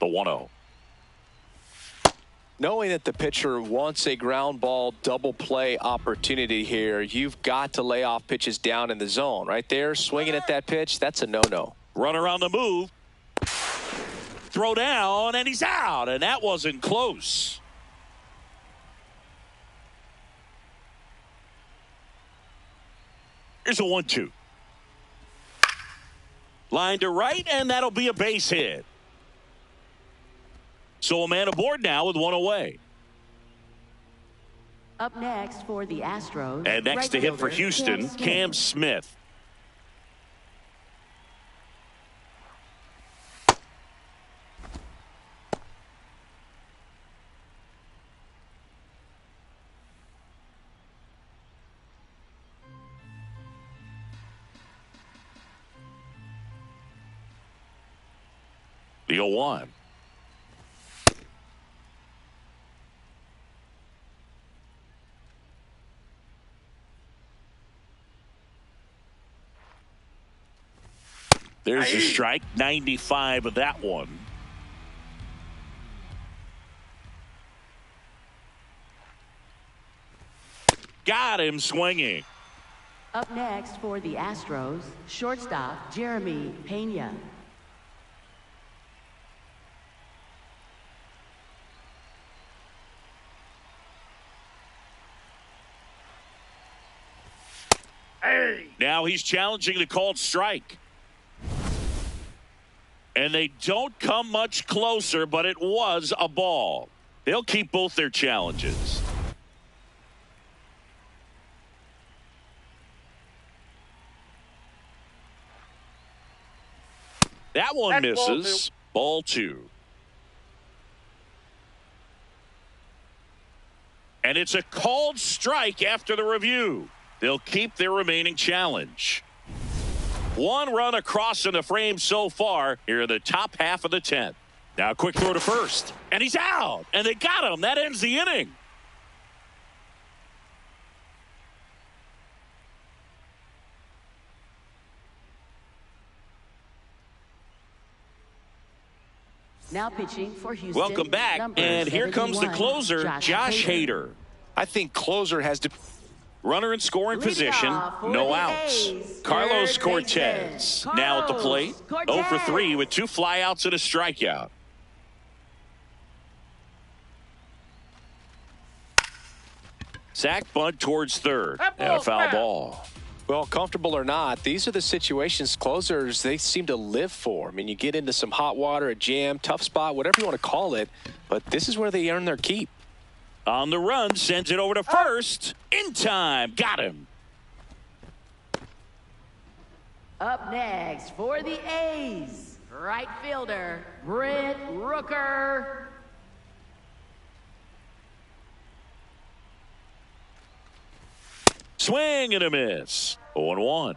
The 1-0. Knowing that the pitcher wants a ground ball double play opportunity here, you've got to lay off pitches down in the zone. Right there, swinging at that pitch, that's a no-no. Runner on the move. Throw down, and he's out, and that wasn't close. Here's a 1-2. Line to right, and that'll be a base hit. So a man aboard now with 1 away. Up next for the Astros. And next right to hit for fielder, Houston, Cam Smith. The 0-1. There's a strike, 95 of that one. got him swinging. Up next for the Astros, shortstop Jeremy Pena. Hey! Now he's challenging the called strike. And they don't come much closer, but it was a ball. They'll keep both their challenges. That one That's misses. Ball two. And it's a called strike after the review. They'll keep their remaining challenge. One run across in the frame so far here in the top half of the 10th. Now a quick throw to first. And he's out. And they got him. That ends the inning. Now pitching for Houston. Welcome back. And here comes the closer, Josh Hader. I think closer has to... Runner in scoring position, no outs. Carlos Cortez now at the plate, 0 for 3 with 2 flyouts and a strikeout. Sack bunt towards third, and a foul ball. Well, comfortable or not, these are the situations closers they seem to live for. I mean, you get into some hot water, a jam, tough spot, whatever you want to call it, but this is where they earn their keep. On the run, sends it over to first. In time. Got him. Up next for the A's, right fielder Brent Rooker. Swing and a miss. 0-1.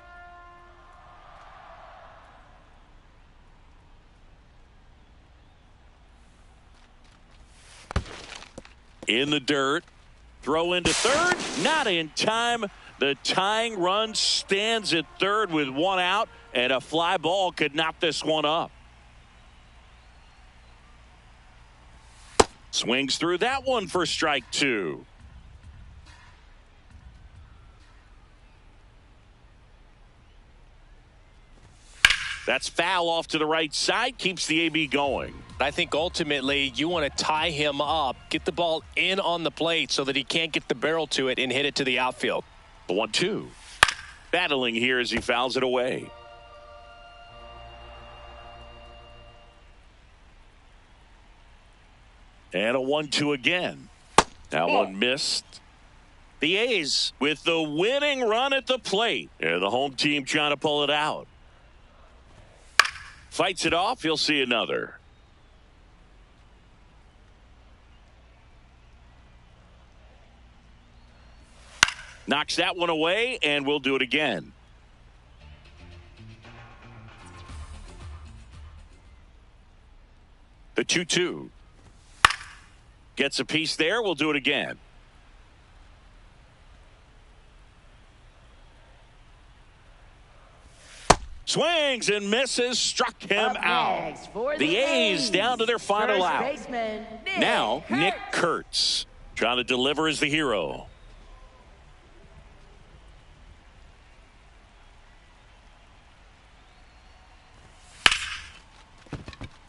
In the dirt. Throw into third. Not in time. The tying run stands at third with 1 out, and a fly ball could knock this one up. Swings through that one for strike 2. That's foul off to the right side. Keeps the AB going. I think ultimately you want to tie him up, get the ball in on the plate so that he can't get the barrel to it and hit it to the outfield. 1-2. Battling here as he fouls it away. And a 1-2 again. That one missed. The A's with the winning run at the plate. Yeah, the home team trying to pull it out. Fights it off. He'll see another. Knocks that one away, and we'll do it again. The 2-2. Gets a piece there. We'll do it again. Swings and misses. Struck him out. The A's down to their final out. Now, Nick Kurtz trying to deliver as the hero.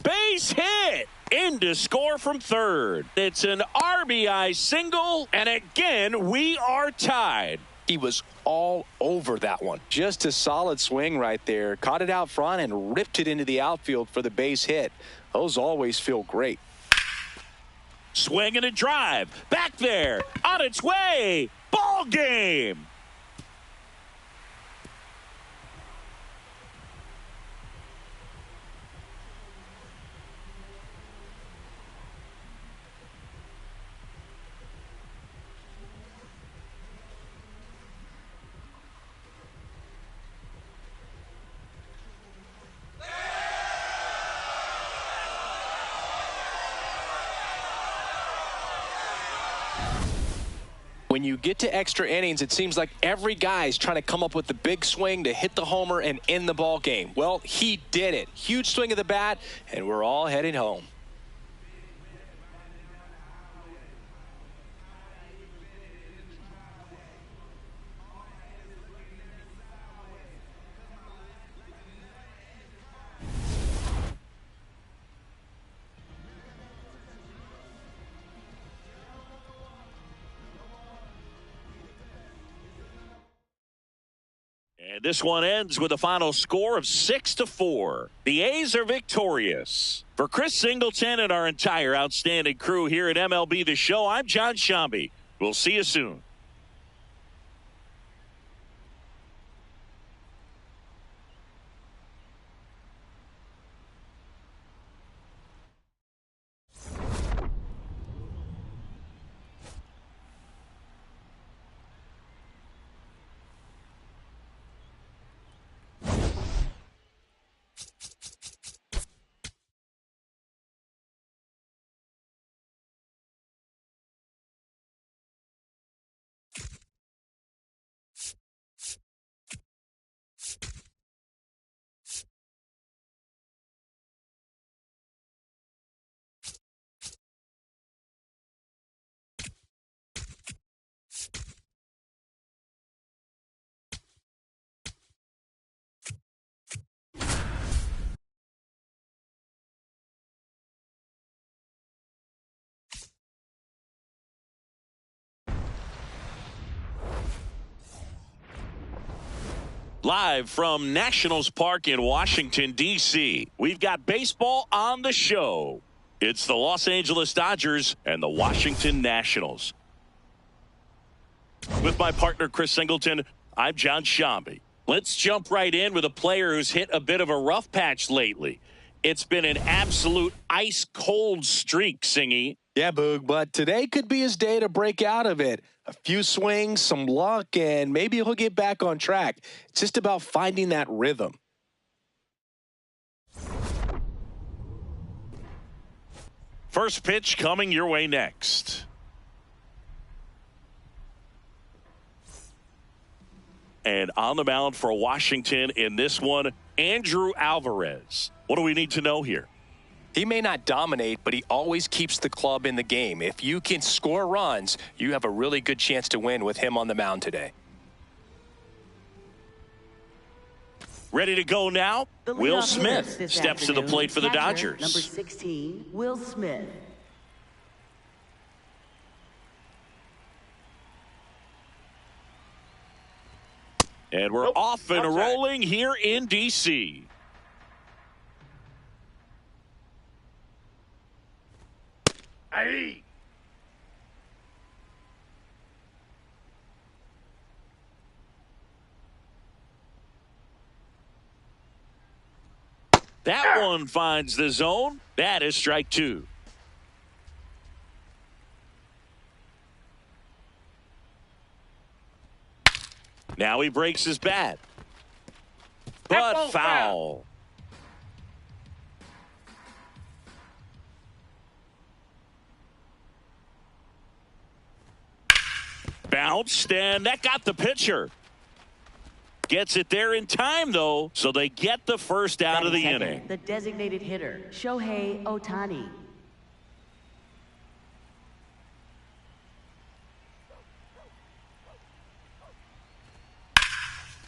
Base hit. In to score from third. It's an RBI single, and again, we are tied. He was all over that one. Just a solid swing right there. Caught it out front and ripped it into the outfield for the base hit. Those always feel great. Swing and a drive. Back there. On its way. Ball game. When you get to extra innings, it seems like every guy's trying to come up with the big swing to hit the homer and end the ball game. Well, he did it. Huge swing of the bat, and we're all heading home. This one ends with a final score of 6-4. The A's are victorious. For Chris Singleton and our entire outstanding crew here at MLB The Show, I'm John Shambi. We'll see you soon. Live from Nationals Park in Washington, D.C., we've got baseball on the show. It's the Los Angeles Dodgers and the Washington Nationals. With my partner, Chris Singleton, I'm John Shambi. Let's jump right in with a player who's hit a bit of a rough patch lately. It's been an absolute ice-cold streak, Singy. Yeah, Boog, but today could be his day to break out of it. A few swings, some luck, and maybe he'll get back on track. It's just about finding that rhythm. First pitch coming your way next. And on the mound for Washington in this one, Andrew Alvarez. What do we need to know here? He may not dominate, but he always keeps the club in the game. If you can score runs, you have a really good chance to win with him on the mound today. Ready to go now? Will Smith steps to the plate for the Dodgers. Number 16, Will Smith. And we're off and rolling here in D.C. Hey. That one finds the zone. That is strike two. Now he breaks his bat. But foul. Bounced, and that got the pitcher. Gets it there in time, though, so they get the first out of the inning. The designated hitter, Shohei Ohtani.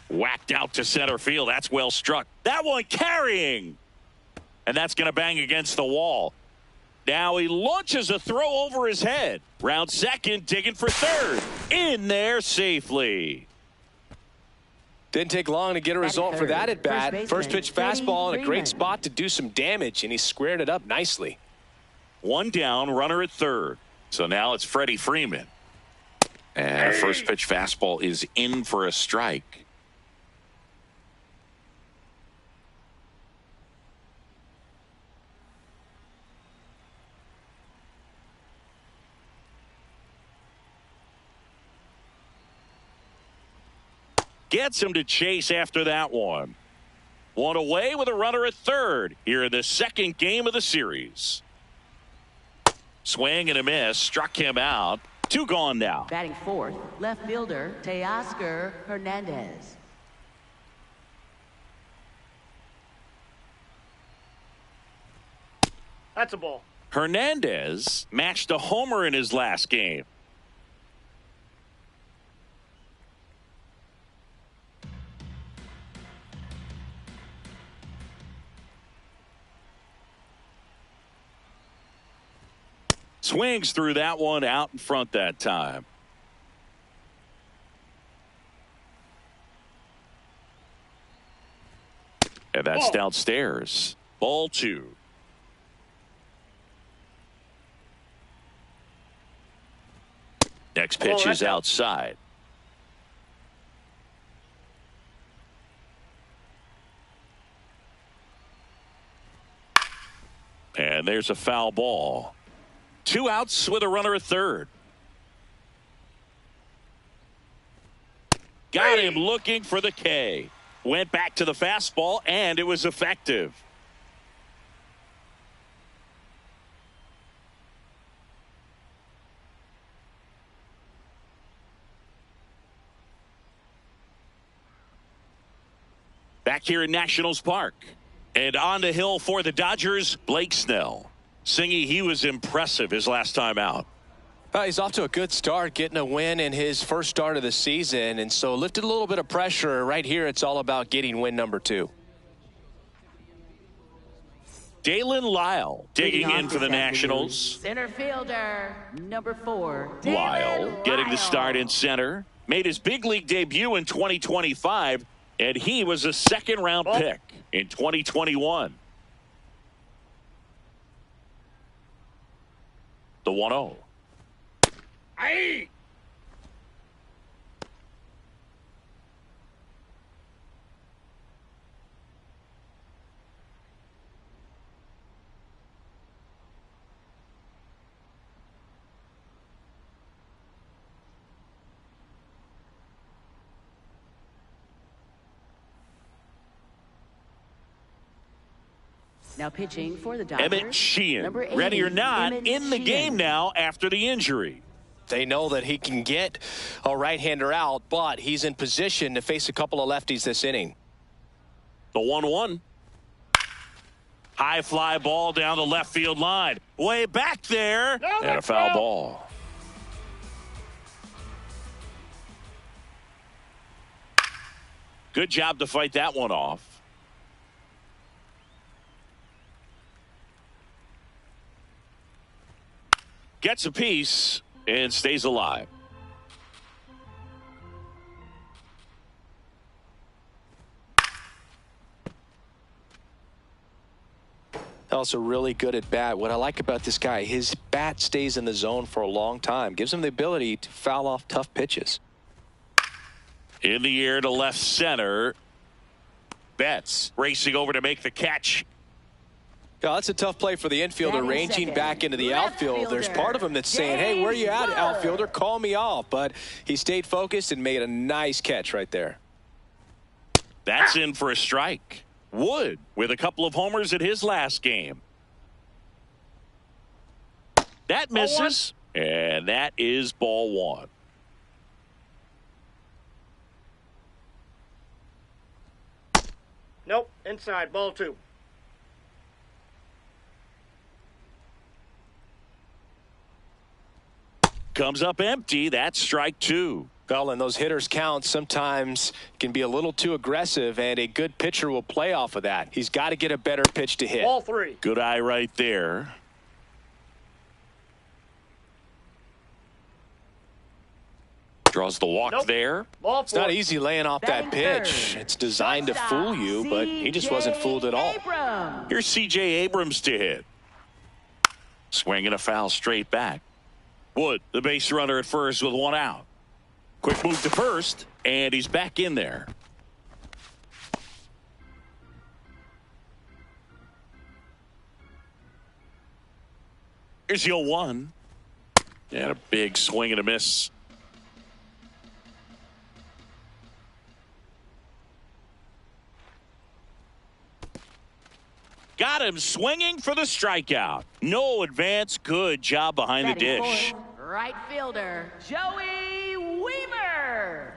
Whacked out to center field. That's well struck. That one carrying. And that's going to bang against the wall. Now he launches a throw over his head. Round second, digging for third. In there safely. Didn't take long to get a result for that at bat. First pitch fastball in a great spot to do some damage, and he squared it up nicely. One down, runner at third. So now it's Freddie Freeman. And first pitch fastball is in for a strike. Gets him to chase after that one. One away with a runner at third here in the second game of the series. Swing and a miss. Struck him out. Two gone now. Batting fourth, left fielder, Teoscar Hernandez. That's a ball. Hernandez matched a homer in his last game. Swings through that one out in front that time. And that's downstairs. Ball 2. Next pitch is outside. And there's a foul ball. 2 outs with a runner at third. Got him looking for the K. Went back to the fastball, and it was effective. Back here in Nationals Park. And on the hill for the Dodgers, Blake Snell. Singy, he was impressive his last time out. He's off to a good start, getting a win in his first start of the season, and so lifted a little bit of pressure. Right here, it's all about getting win number 2. Dalen Lyle digging in for the Nationals. Center fielder, number 4. Lyle getting the start in center. Made his big league debut in 2025, and he was a second-round pick in 2021. The 1-0. Aye. Now pitching for the Dodgers. Emmett Sheehan, number 80, ready or not, Emmett in the Sheehan. game now after the injury. They know that he can get a right-hander out, but he's in position to face a couple of lefties this inning. The 1-1. High fly ball down the left field line. Way back there. And a foul ball. Good job to fight that one off. Gets a piece and stays alive. Also really good at bat. What I like about this guy, his bat stays in the zone for a long time. Gives him the ability to foul off tough pitches. In the air to left center. Betts racing over to make the catch. Yeah, that's a tough play for the infielder, ranging back into the outfield. There's part of him that's saying, hey, where are you at, outfielder? Call me off. But he stayed focused and made a nice catch right there. That's in for a strike. Wood with a couple of homers in his last game. That misses, and that is ball 1. Nope. Inside. Ball 2. Comes up empty. That's strike 2. Well, and those hitters count sometimes can be a little too aggressive, and a good pitcher will play off of that. He's got to get a better pitch to hit. Ball 3. Good eye right there. Draws the walk there. Ball 4. It's not easy laying off that Batting pitch. third. It's designed to fool you, but he just wasn't fooled at all. Abrams. Here's C.J. Abrams to hit. Swinging a foul straight back. Wood, the base runner at first with 1 out. Quick move to first, and he's back in there. Here's the 0-1. And a big swing and a miss. Got him swinging for the strikeout. No advance. Good job behind the Batting dish. fourth, right fielder, Joey Weaver.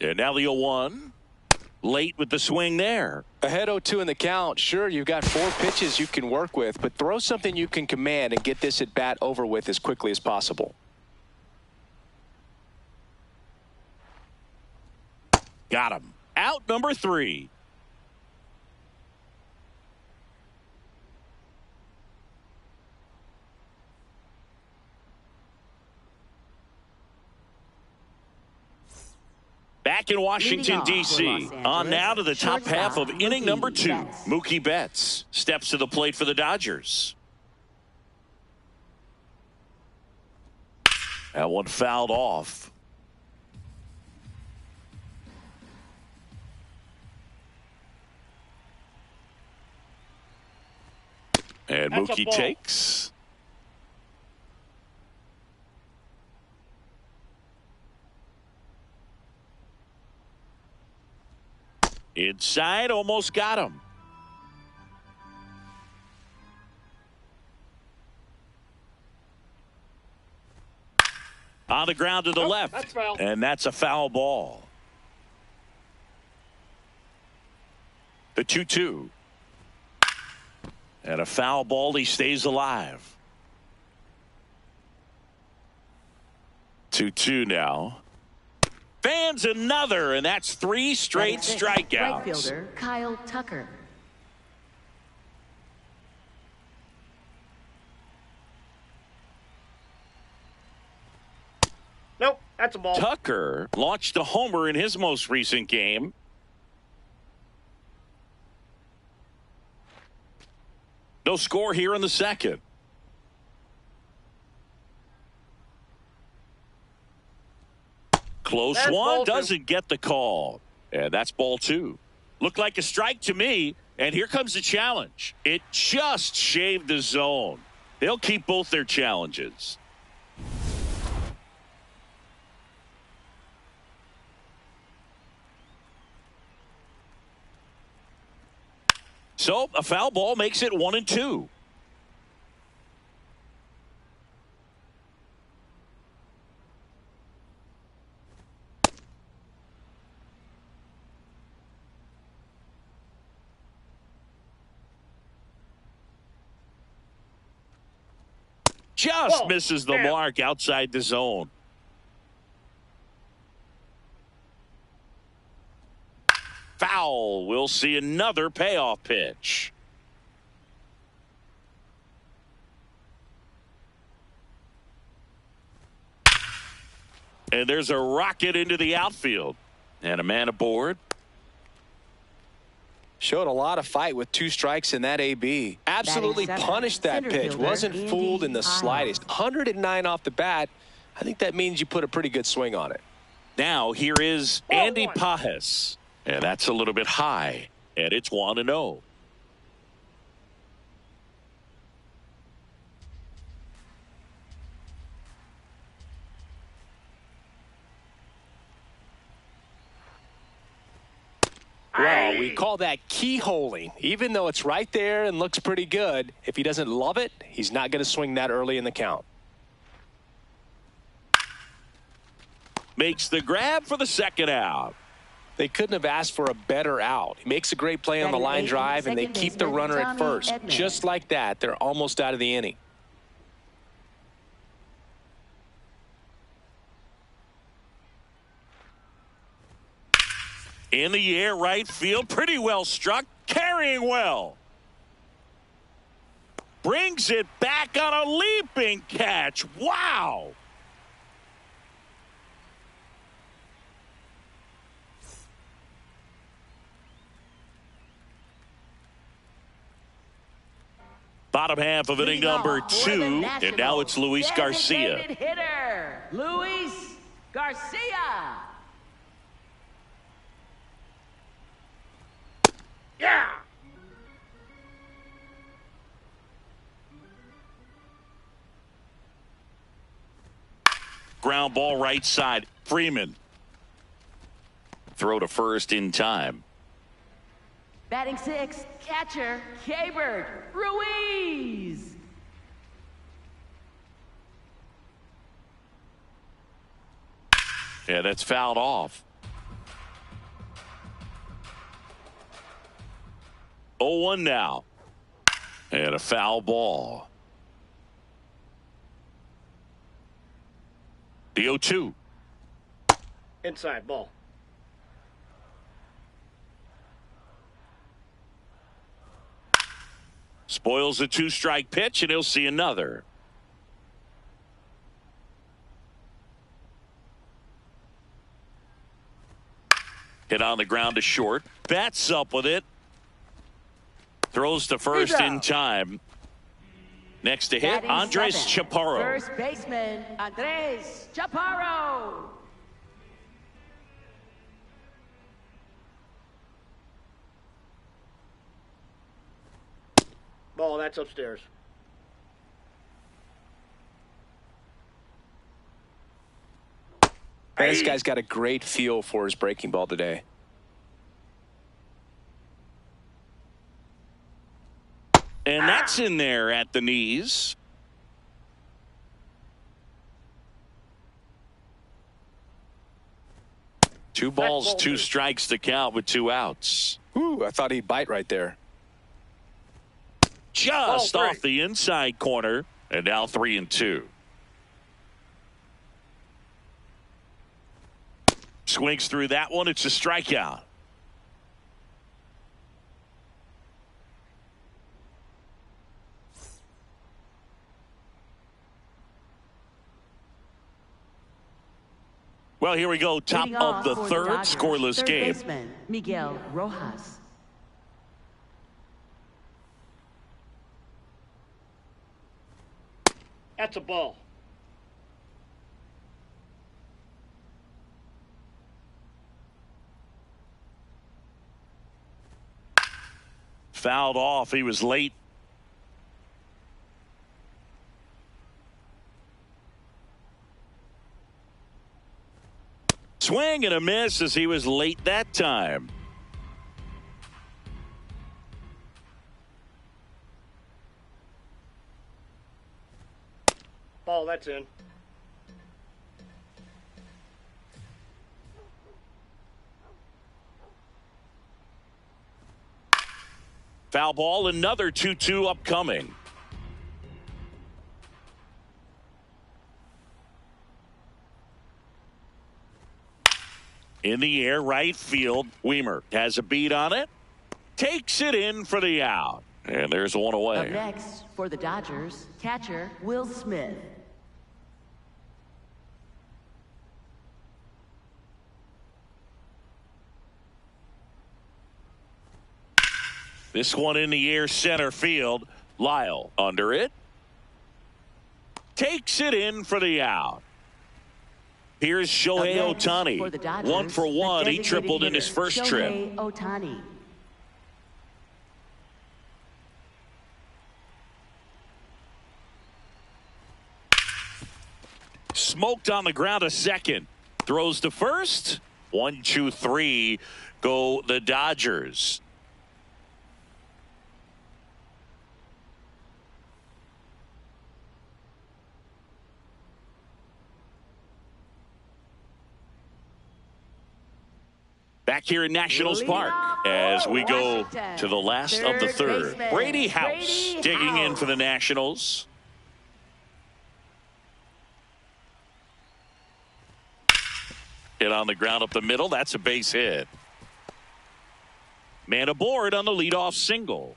And now the 0-1. Late with the swing there. Ahead 0-2 in the count. Sure, you've got 4 pitches you can work with, but throw something you can command and get this at bat over with as quickly as possible. Got him. Out number 3. Back in Washington, D.C. On now to the top half of inning number 2. Mookie Betts steps to the plate for the Dodgers. That one fouled off. And Mookie takes. Inside, almost got him. On the ground to the left. That's foul. And that's a foul ball. The 2-2. And a foul ball. He stays alive. 2-2 now. Fans another, and that's 3 straight strikeouts. Right fielder Kyle Tucker. Nope, that's a ball. Tucker launched a homer in his most recent game. No score here in the second. Close one, doesn't get the call. And that's ball 2. Looked like a strike to me, and here comes the challenge. It just shaved the zone. They'll keep both their challenges. So a foul ball makes it 1-2. Just misses the mark outside the zone. Foul. We'll see another payoff pitch. And there's a rocket into the outfield. And a man aboard. Showed a lot of fight with 2 strikes in that AB. Absolutely punished that pitch. Wasn't fooled in the slightest. 109 off the bat. I think that means you put a pretty good swing on it. Now here is Andy Pajes. And that's a little bit high. And it's 1-0. Well, we call that keyholing. Even though it's right there and looks pretty good, if he doesn't love it, he's not going to swing that early in the count. Makes the grab for the second out. They couldn't have asked for a better out. He makes a great play on the line drive, and they keep the runner at first. Just like that, they're almost out of the inning. In the air, right field, pretty well struck, carrying well. Brings it back on a leaping catch. Wow. Bottom half of inning number 2, and now it's Luis Garcia. Hitter, Luis Garcia. Yeah. Ground ball right side. Freeman. Throw to first in time. Batting 6, catcher, Keibert Ruiz. Yeah, that's fouled off. 0-1 now. And a foul ball. The 0-2. Inside ball. Spoils a two-strike pitch, and he'll see another. Hit on the ground to short. Bats up with it. Throws to first in time. Next to hit, Andres Chaparro. First baseman, Andres Chaparro. Ball, that's upstairs. This guy's got a great feel for his breaking ball today. And that's in there at the knees. Two balls, two strikes to count with two outs. Ooh, I thought he'd bite right there. Just off the inside corner, and now 3-2. Swings through that one. It's a strikeout. Well, here we go. Top of the third, scoreless game. Baseman, Miguel Rojas. That's a ball. Fouled off. He was late. Swing and a miss as he was late that time. Ball, that's in. Foul ball, another 2-2 upcoming. In the air, right field. Weimer has a beat on it. Takes it in for the out. And there's one away. Up next for the Dodgers, catcher Will Smith. This one in the air, center field. Lyle under it. Takes it in for the out. Here's Shohei Ohtani. 1 for 1. He tripled in his first trip. Ohtani. Smoked on the ground a second. Throws to first. 1, 2, 3. Go the Dodgers. Back here in Nationals Park as we go to the last of the third. Brady House digging in for the Nationals. Hit on the ground up the middle. That's a base hit. Man aboard on the leadoff single.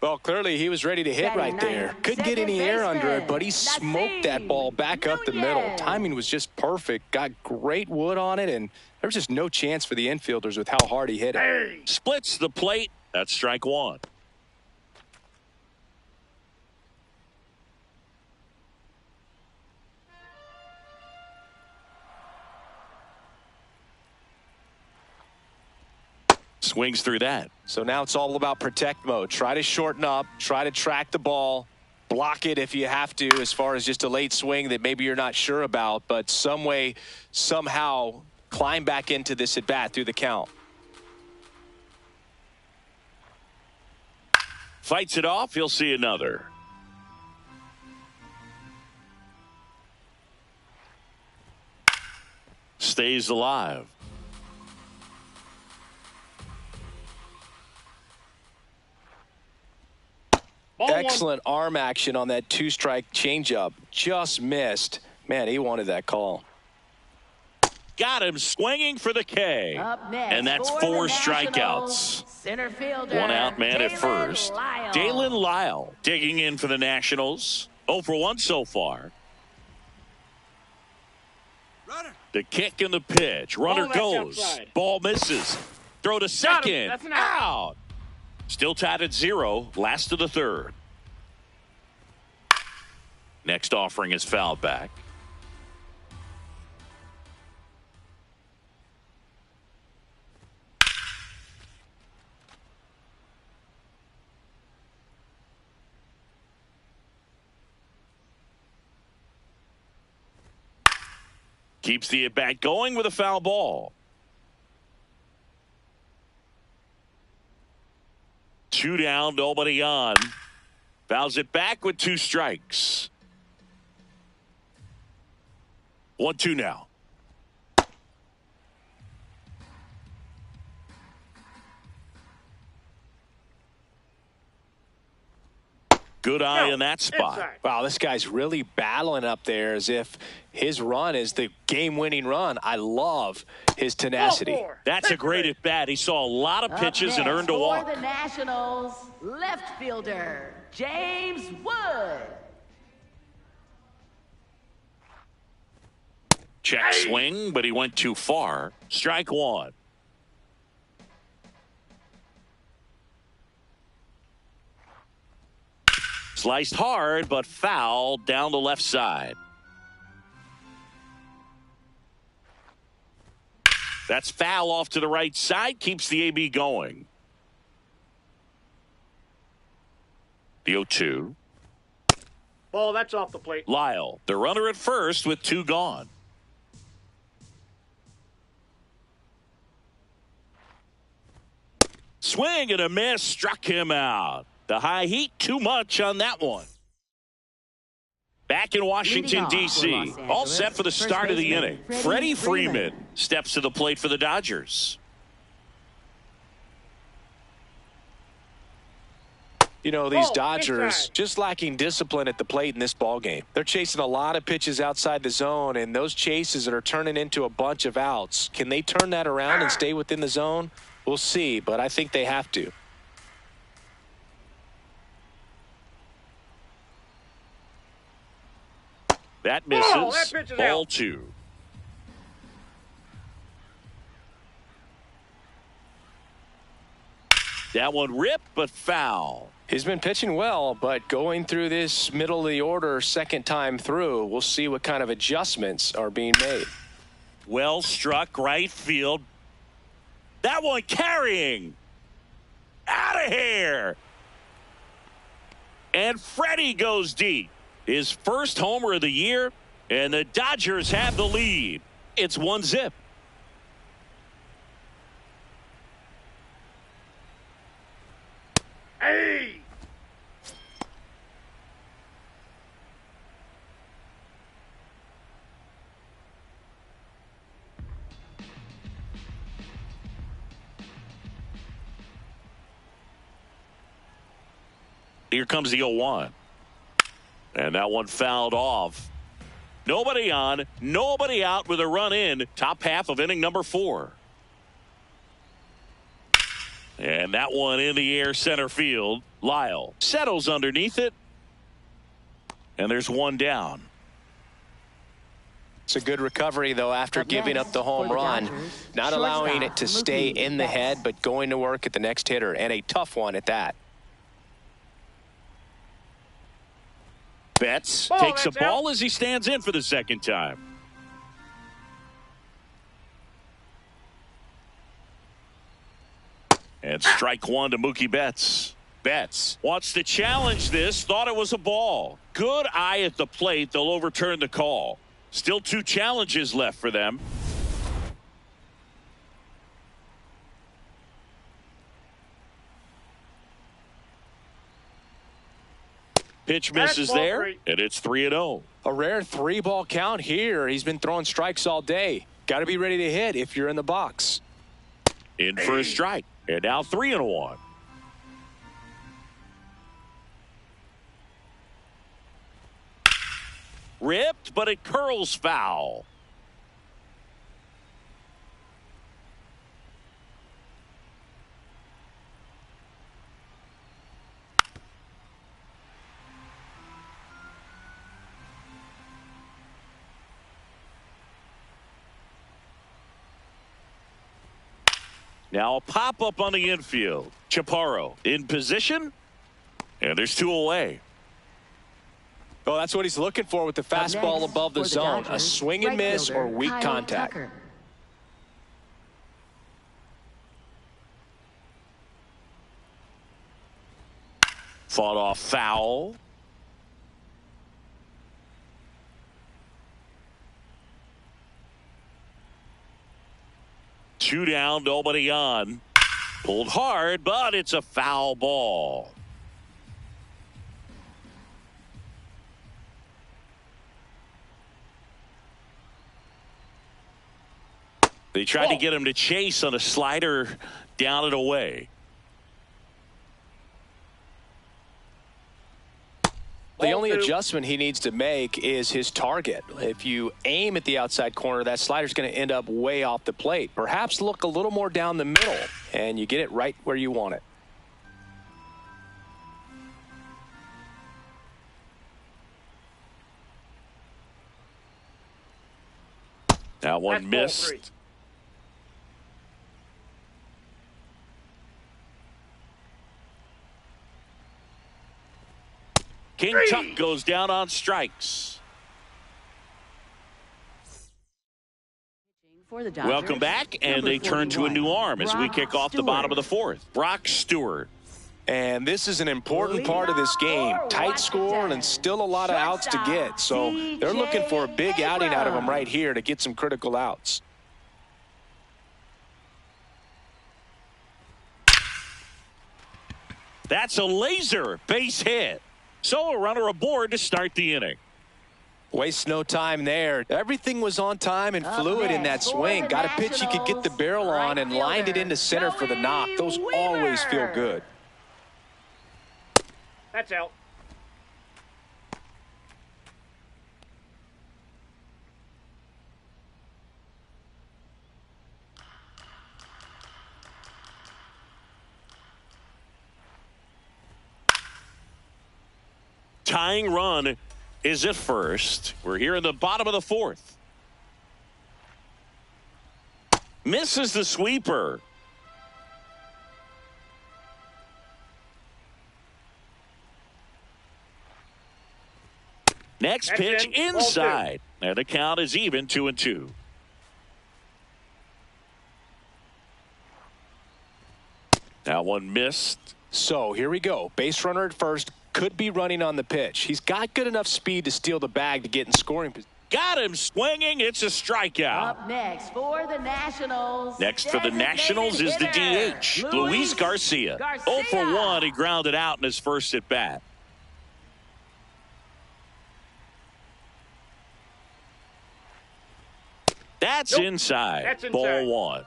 Well, clearly he was ready to hit right there. Couldn't get any air under it, but he smoked that ball back up the middle. Timing was just perfect. Got great wood on it, and there was just no chance for the infielders with how hard he hit it. Splits the plate. That's strike one. Swings through that. So now it's all about protect mode. Try to shorten up, try to track the ball, block it if you have to, as far as just a late swing that maybe you're not sure about, but some way, somehow climb back into this at bat through the count. Fights it off. He'll see another. Stays alive. Excellent arm action on that two-strike changeup. Just missed. Man, he wanted that call. got him swinging for the K. Up next And that's for 4 the Nationals, strikeouts. center fielder, One out man at Dalen first. Lyle. Dalen Lyle digging in for the Nationals. 0 for 1 so far. Runner. The kick and the pitch. Runner That's goes. outside. Ball misses. Throw to second. That's an out. Out. Still tied at 0. Last of the third. Next offering is fouled back. Keeps the at-bat going with a foul ball. 2 down, nobody on. Fouls it back with 2 strikes. 1-2 now. Good eye in that spot. Inside. Wow, this guy's really battling up there as if his run is the game-winning run. I love his tenacity. Ball 4. That's a great at-bat. He saw a lot of pitches and earned a walk. For the Nationals, left fielder, James Wood. Check swing, but he went too far. Strike 1. Sliced hard, but foul down the left side. That's foul off to the right side. Keeps the AB going. The 0-2. Ball, that's off the plate. Lyle, the runner at first with 2 gone. Swing and a miss. Struck him out. The high heat, too much on that one. Back in Washington, D.C., all set for the start of the inning. Freddie Freeman steps to the plate for the Dodgers. You know, these Oh, Dodgers inside. just lacking discipline at the plate in this ballgame. They're chasing a lot of pitches outside the zone, and those chases that are turning into a bunch of outs. Can they turn that around and stay within the zone? We'll see, but I think they have to. That misses. Oh, that pitch is Ball out. 2. That one ripped, but foul. He's been pitching well, but going through this middle of the order second time through, we'll see what kind of adjustments are being made. Well struck right field. That one carrying. Out of here. And Freddie goes deep. His first homer of the year, and the Dodgers have the lead. It's 1-0. Hey! Here comes the 0-1. And that one fouled off. Nobody on, nobody out with a run in. Top half of inning number 4. And that one in the air center field. Lyle settles underneath it. And there's 1 down. It's a good recovery, though, after giving up the home run. Not allowing it to stay in the head, but going to work at the next hitter. And a tough one at that. Betts Ball, takes a that's ball as he stands in for the second time. And strike 1 to Mookie Betts. Betts wants to challenge this, thought it was a ball. Good eye at the plate. They'll overturn the call. Still 2 challenges left for them. Pitch misses ball there, 3. and it's 3-0. A rare 3-ball count here. He's been throwing strikes all day. Got to be ready to hit if you're in the box. In for a strike, and now 3-1. Ripped, but it curls foul. Now a pop-up on the infield. Chaparro in position, and there's 2 away. Oh, that's what he's looking for with the fastball above the zone. A swing and miss or weak contact. Fought off foul. Two down, nobody on. Pulled hard, but it's a foul ball. They tried to get him to chase on a slider down and away. The only adjustment he needs to make is his target. If you aim at the outside corner, that slider's going to end up way off the plate. Perhaps look a little more down the middle, and you get it right where you want it. That one missed. King Tuck goes down on strikes. Welcome back, and they turn to a new arm as we kick off the bottom of the 4th. Brock Stewart. And this is an important part of this game. Tight score and still a lot of outs to get. So they're looking for a big outing out of him right here to get some critical outs. That's a laser base hit. So a runner aboard to start the inning. Waste no time there. Everything was on time and fluid in that swing. Got a pitch he could get the barrel on and lined it into center for the knock. Those always feel good. That's out. Tying run is at first. We're here in the bottom of the 4th. Misses the sweeper. Next pitch inside. And the count is even 2-2. That one missed. So here we go. Base runner at first. Could be running on the pitch. He's got good enough speed to steal the bag to get in scoring position. Got him swinging. It's a strikeout. Up next for the Nationals. Next for the Nationals is the DH, Luis Garcia. 0 for 1. He grounded out in his first at bat. That's inside. That's inside. Ball 1.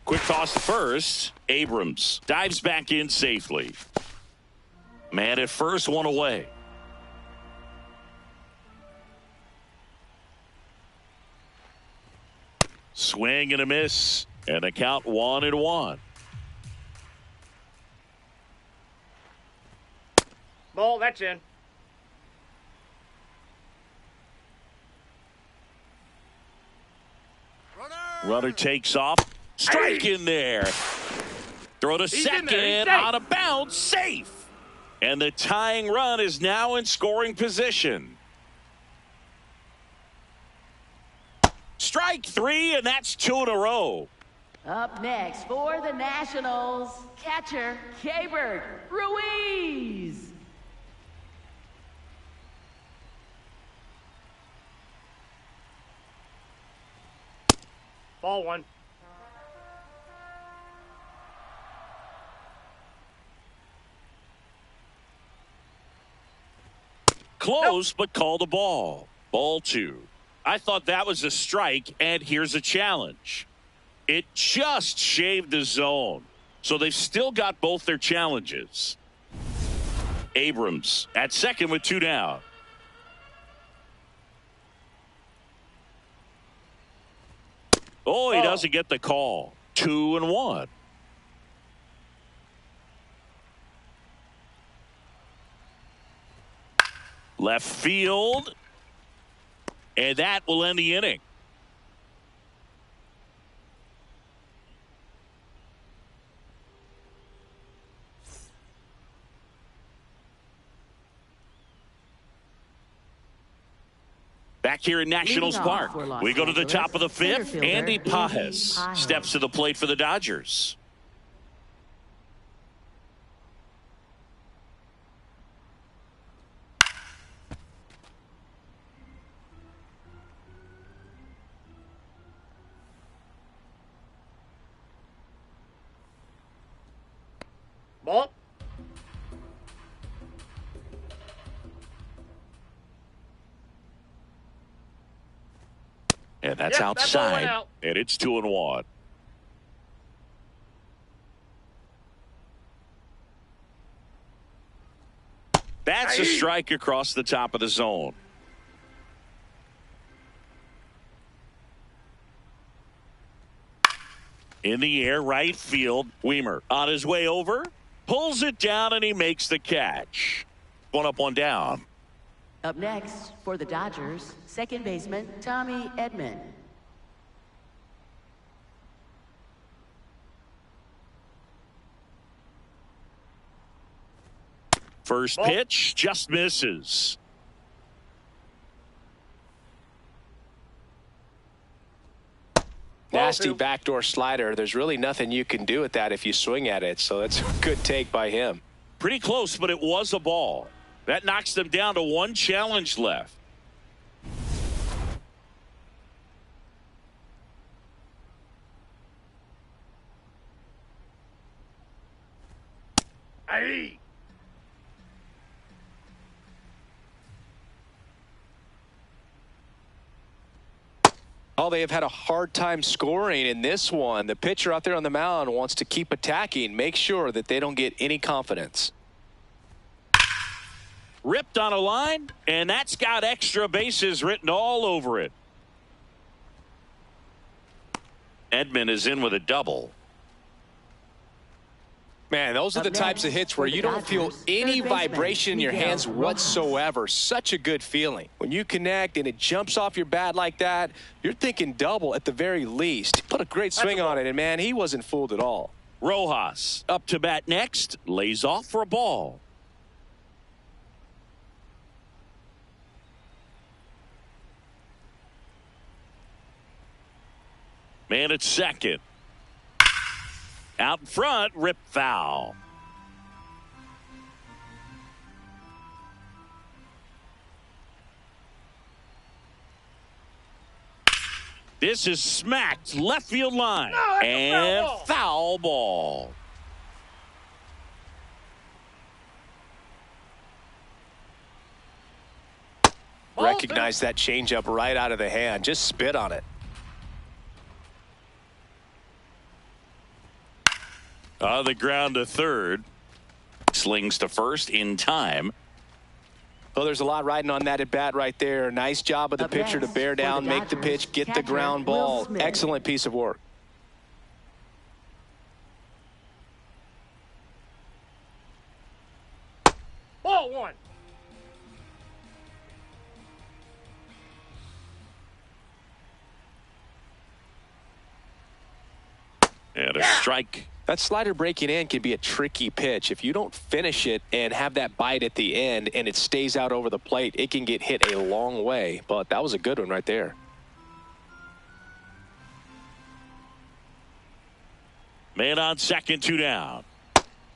Quick toss to first. Abrams dives back in safely. Man at first, 1 away. Swing and a miss. And the count 1-1. Ball, that's in. Runner takes off. Strike in there. Throw to second. On a bounce. Safe. And the tying run is now in scoring position. Strike 3, and that's 2 in a row. Up next for the Nationals, catcher Keibert Ruiz. Ball 1. Close, but called a ball. Ball 2. I thought that was a strike, and here's a challenge. It just shaved the zone. So they've still got both their challenges. Abrams at second with 2 down. Oh, he doesn't get the call. 2-1. Left field. And that will end the inning. Back here in Nationals Leading off Park, for Los we go to the Angeles, top of the center fifth. fielder, Andy Andy Pajes Pajes. steps to the plate for the Dodgers. Ball. And that's Yep, that ball went outside. out. And it's 2-1. That's a strike across the top of the zone. In the air, right field. Weimer on his way over. Pulls it down, and he makes the catch. 1 up, 1 down. Up next for the Dodgers, second baseman Tommy Edman. First pitch just misses. Nasty backdoor slider. There's really nothing you can do with that if you swing at it. So that's a good take by him. Pretty close, but it was a ball. That knocks them down to 1 challenge left. Hey. Oh, they have had a hard time scoring in this one. The pitcher out there on the mound wants to keep attacking, make sure that they don't get any confidence. Ripped on a line, and that's got extra bases written all over it. Edman is in with a double. Man, those are the types of hits where you don't feel any vibration in your hands whatsoever. Such a good feeling. When you connect and it jumps off your bat like that, you're thinking double at the very least. Put a great swing on it, and man, he wasn't fooled at all. Rojas up to bat next, lays off for a ball. Man at second. Out in front, rip foul. This is smacked left field line. No, and foul ball. Foul ball. Recognize that changeup right out of the hand. Just spit on it. On the ground to third. Slings to first in time. Well, there's a lot riding on that at bat right there. Nice job of the pitcher to bear down, make the pitch, get the ground ball. Excellent piece of work. Ball 1. And a strike. That slider breaking in can be a tricky pitch. If you don't finish it and have that bite at the end and it stays out over the plate, it can get hit a long way. But that was a good one right there. Man on second, 2 down.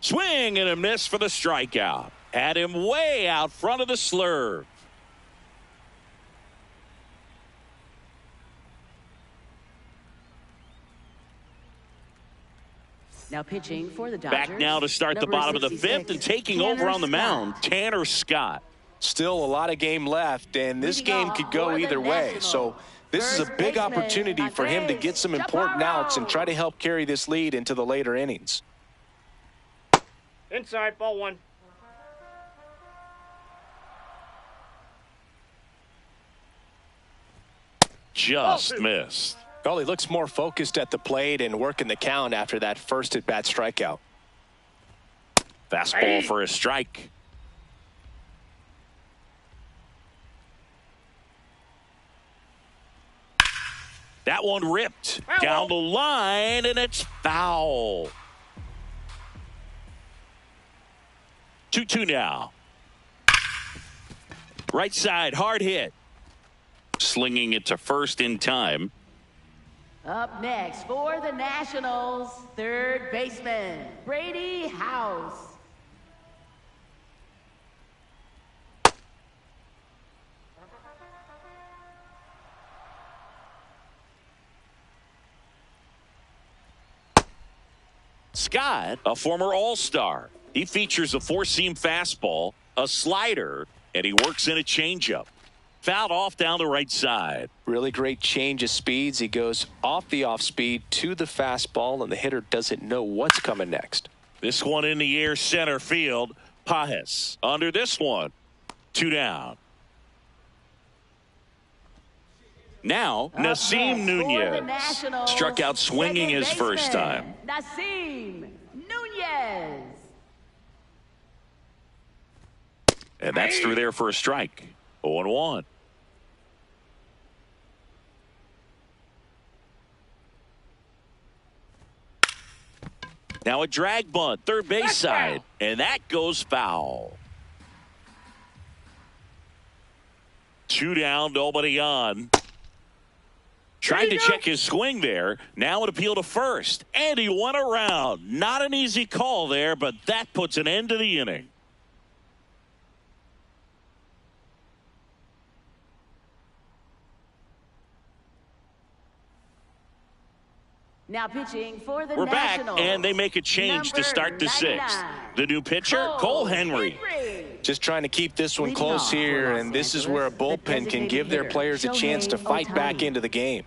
Swing and a miss for the strikeout. Had him way out front of the slurve. Now pitching for the Dodgers. Back now to start the bottom of the fifth and taking over on the mound, Tanner Scott. Still a lot of game left, and this game could go either way. So this is a big opportunity for him to get some important outs and try to help carry this lead into the later innings. Inside, ball 1. Just missed. Well, he looks more focused at the plate and working the count after that first at-bat strikeout. Fastball for a strike. That one ripped down the line, and it's foul. 2-2 now. Right side, hard hit. Slinging it to first in time. Up next for the Nationals, third baseman, Brady House. Scott, a former All-Star. He features a four-seam fastball, a slider, and he works in a changeup. Fouled off down the right side. Really great change of speeds. He goes off the off-speed to the fastball, and the hitter doesn't know what's coming next. This one in the air center field. Pajes under this one. 2 down. Now, Nasim Nunez struck out swinging his first time. Nasim Nunez. And that's through there for a strike. 0-1. Now a drag bunt, third base side, and that goes foul. 2 down, nobody on. Tried to check his swing there. Now an appeal to first. And he went around. Not an easy call there, but that puts an end to the inning. Now pitching for the We're Nationals. back, and they make a change to start the 6th. The new pitcher, Cole Henry. Just trying to keep this one close here, and this is where a bullpen can give their players a chance to fight back into the game.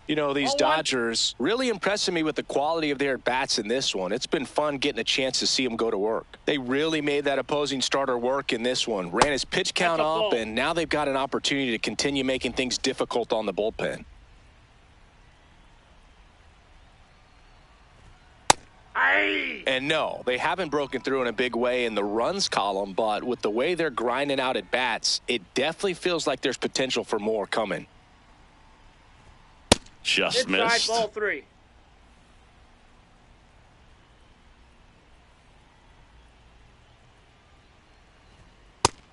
You know, these Dodgers really impressing me with the quality of their at-bats in this one. It's been fun getting a chance to see them go to work. They really made that opposing starter work in this one. Ran his pitch count up, and now they've got an opportunity to continue making things difficult on the bullpen. And no, they haven't broken through in a big way in the runs column, but with the way they're grinding out at bats, it definitely feels like there's potential for more coming. Just missed. Ball 3.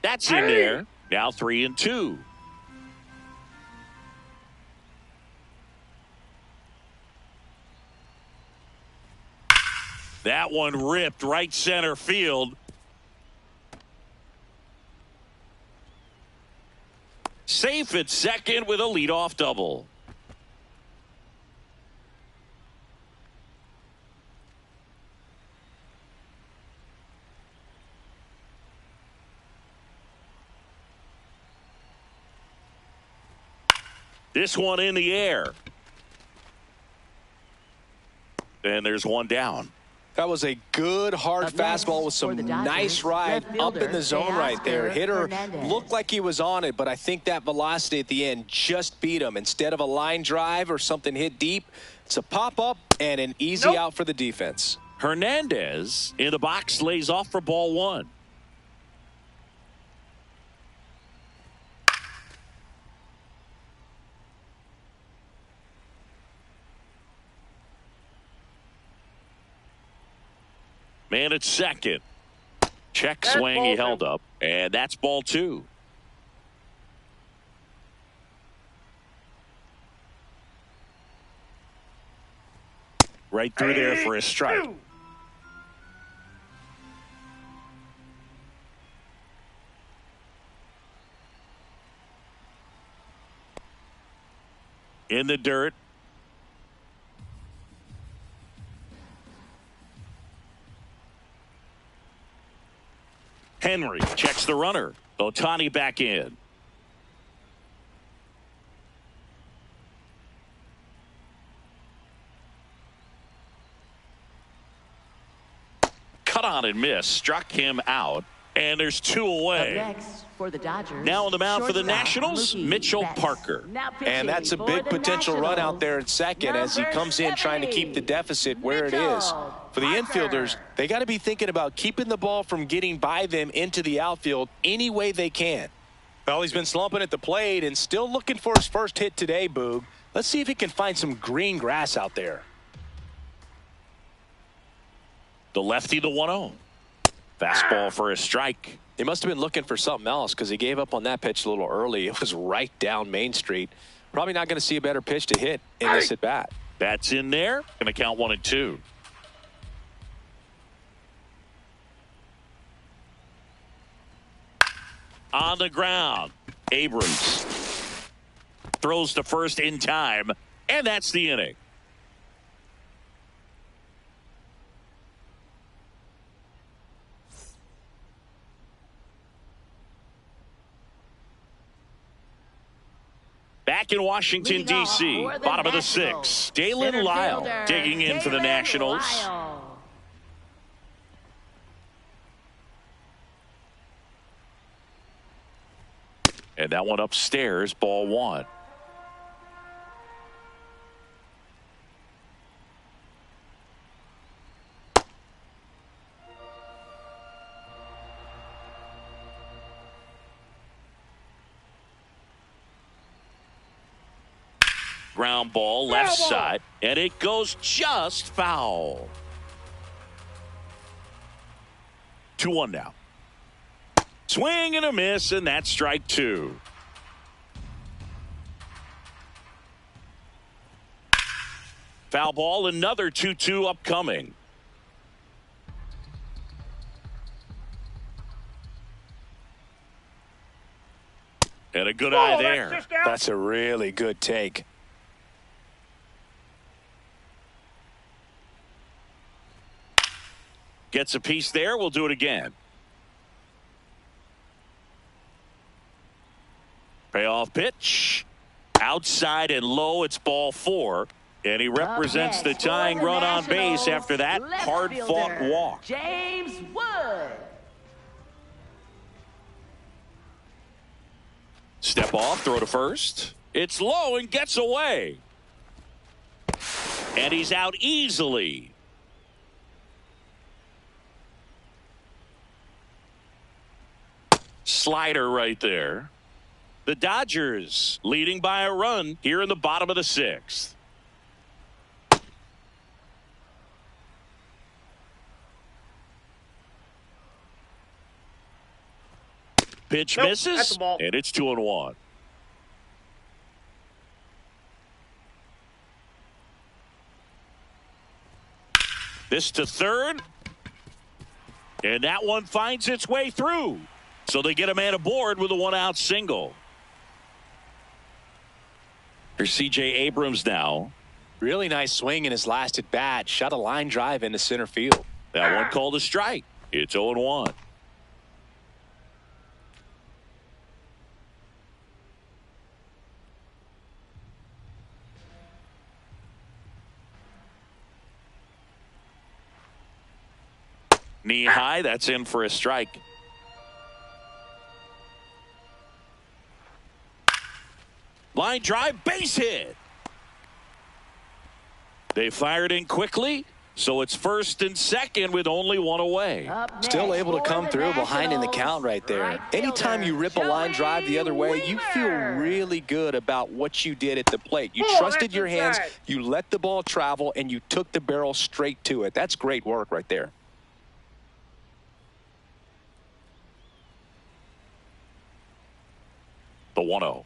That's in there. Now 3-2. That one ripped right center field. Safe at second with a leadoff double. This one in the air. And there's one down. That was a good hard fastball with some nice ride up in the zone right there. Hitter looked like he was on it, but I think that velocity at the end just beat him. Instead of a line drive or something hit deep, it's a pop-up and an easy out for the defense. Hernandez in the box lays off for ball 1. Man at second. Check swing, he held up, and that's ball 2. Right through there for a strike. In the dirt. Henry checks the runner. Ohtani back in. Cut on and miss. Struck him out. And there's 2 away. Next for the Dodgers. Now on the mound for the Nationals, Mitchell Parker. And that's a big potential run out there at second as he comes in trying to keep the deficit where it is. For the infielders, they got to be thinking about keeping the ball from getting by them into the outfield any way they can. Well, he's been slumping at the plate and still looking for his first hit today, Boog. Let's see if he can find some green grass out there. The lefty, the 1-0. Fastball for a strike. He must have been looking for something else because he gave up on that pitch a little early. It was right down Main Street. Probably not going to see a better pitch to hit in this at bat. That's in there. Going to count 1-2. On the ground, Abrams throws to first in time, and that's the inning. Back in Washington, D.C., bottom of the sixth, Dalen Lyle digging in for the Nationals. And that one upstairs, ball one. Ground ball, left side, and it goes just foul. 2-1 now. Swing and a miss, and that's strike two. Foul ball, another 2-2 upcoming. And a good eye there. That's a really good take. Gets a piece there. We'll do it again. Payoff pitch. Outside and low. It's ball four. And he represents the tying run on base after that hard-fought walk. James Wood. Step off, throw to first. It's low and gets away. And he's out easily. Slider right there. The Dodgers leading by a run here in the bottom of the sixth. Pitch misses, and it's 2-1. This to third, and that one finds its way through. So they get a man aboard with a one-out single. Here's C.J. Abrams now. Really nice swing in his last at bat. Shot a line drive into center field. That one called a strike. It's 0-1. Knee high, that's in for a strike. Line drive, base hit. They fired in quickly, so it's first and second with only one away. Still able to come through behind in the count right there. Anytime you rip a line drive the other way, you feel really good about what you did at the plate. You trusted your hands, you let the ball travel, and you took the barrel straight to it. That's great work right there. The 1-0.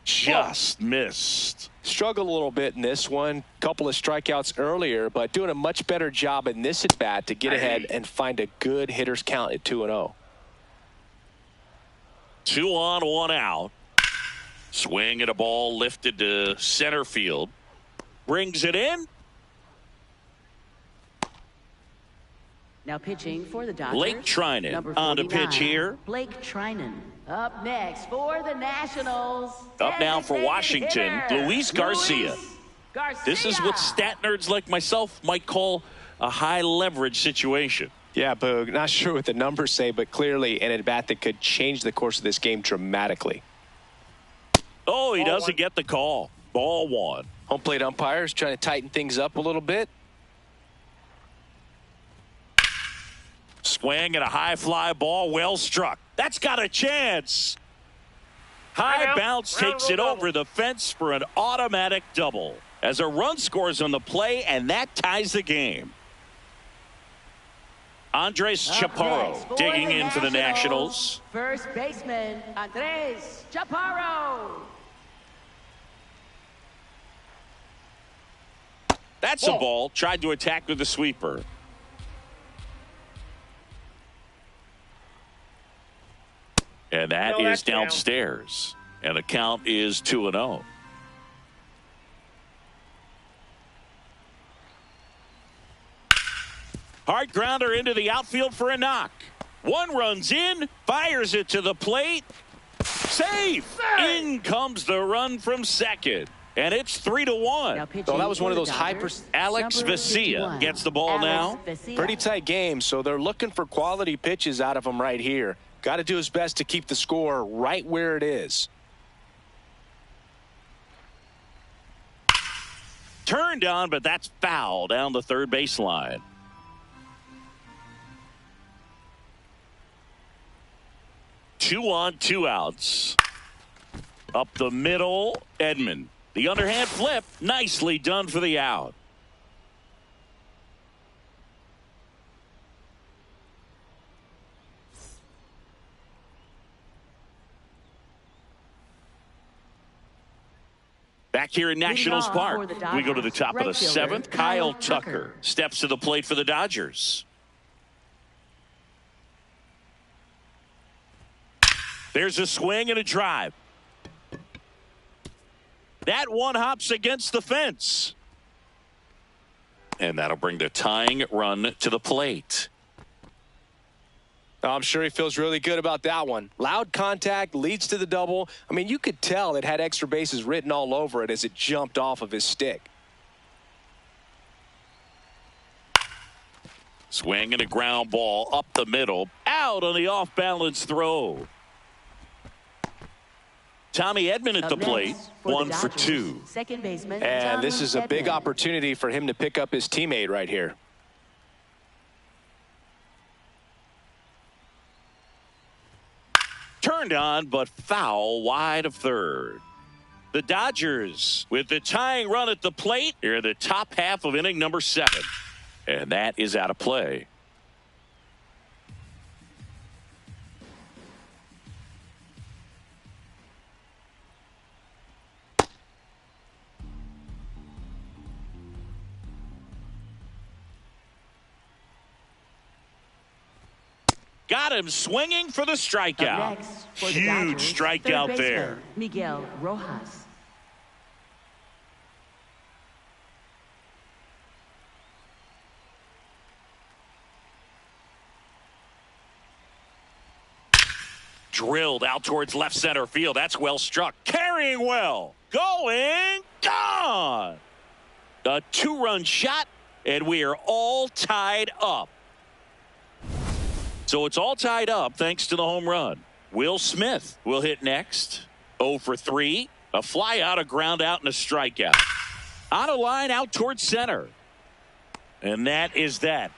Just missed. Struggled a little bit in this one. Couple of strikeouts earlier, but doing a much better job in this at bat to get ahead and find a good hitter's count at 2-0. 2 on, 1 out. Swing at a ball lifted to center field. Brings it in. Now pitching for the Dodgers. Blake Trinan on the pitch here. Blake Trinan. Up next for the Nationals. Up now for Washington, Luis Garcia. This is what stat nerds like myself might call a high leverage situation. Yeah, Boog, not sure what the numbers say, but clearly an at-bat that could change the course of this game dramatically. Oh, he doesn't get the call. Ball one. Home plate umpires trying to tighten things up a little bit. Swing and a high fly ball, well struck. That's got a chance. High bounce takes it over the fence for an automatic double as a run scores on the play, and that ties the game. Andres Chaparro digging in for the Nationals. First baseman, Andres Chaparro. That's a ball. Tried to attack with the sweeper. And that is downstairs. And the count is 2-0. Hard grounder into the outfield for a knock. One runs in, fires it to the plate. Safe! In comes the run from second. And it's 3-1. So that was one of those Alex Vesia gets the ball now. Pretty tight game, so they're looking for quality pitches out of him right here. Got to do his best to keep the score right where it is. Turned on, but that's foul down the third baseline. Two on, two outs. Up the middle, Edman. The underhand flip, nicely done for the out. Back here in Nationals Park, we go to the top of the seventh. Kyle Tucker steps to the plate for the Dodgers. There's a swing and a drive. That one hops against the fence. And that'll bring the tying run to the plate. I'm sure he feels really good about that one. Loud contact leads to the double. I mean, you could tell it had extra bases written all over it as it jumped off of his stick. Swing and a ground ball up the middle. Out on the off-balance throw. Tommy Edman at the plate. 1 for 2. Second baseman. And this is a big opportunity for him to pick up his teammate right here. Turned on, but foul wide of third. The Dodgers with the tying run at the plate here in the top half of inning number 7. And that is out of play. Got him swinging for the strikeout. Huge strikeout there. Miguel Rojas. Drilled out towards left center field. That's well struck. Carrying well. Going. Gone. A 2-run shot, and we are all tied up. So it's all tied up thanks to the home run. Will Smith will hit next. 0 for 3. A fly out, a ground out, and a strikeout. On a line out towards center. And that is that.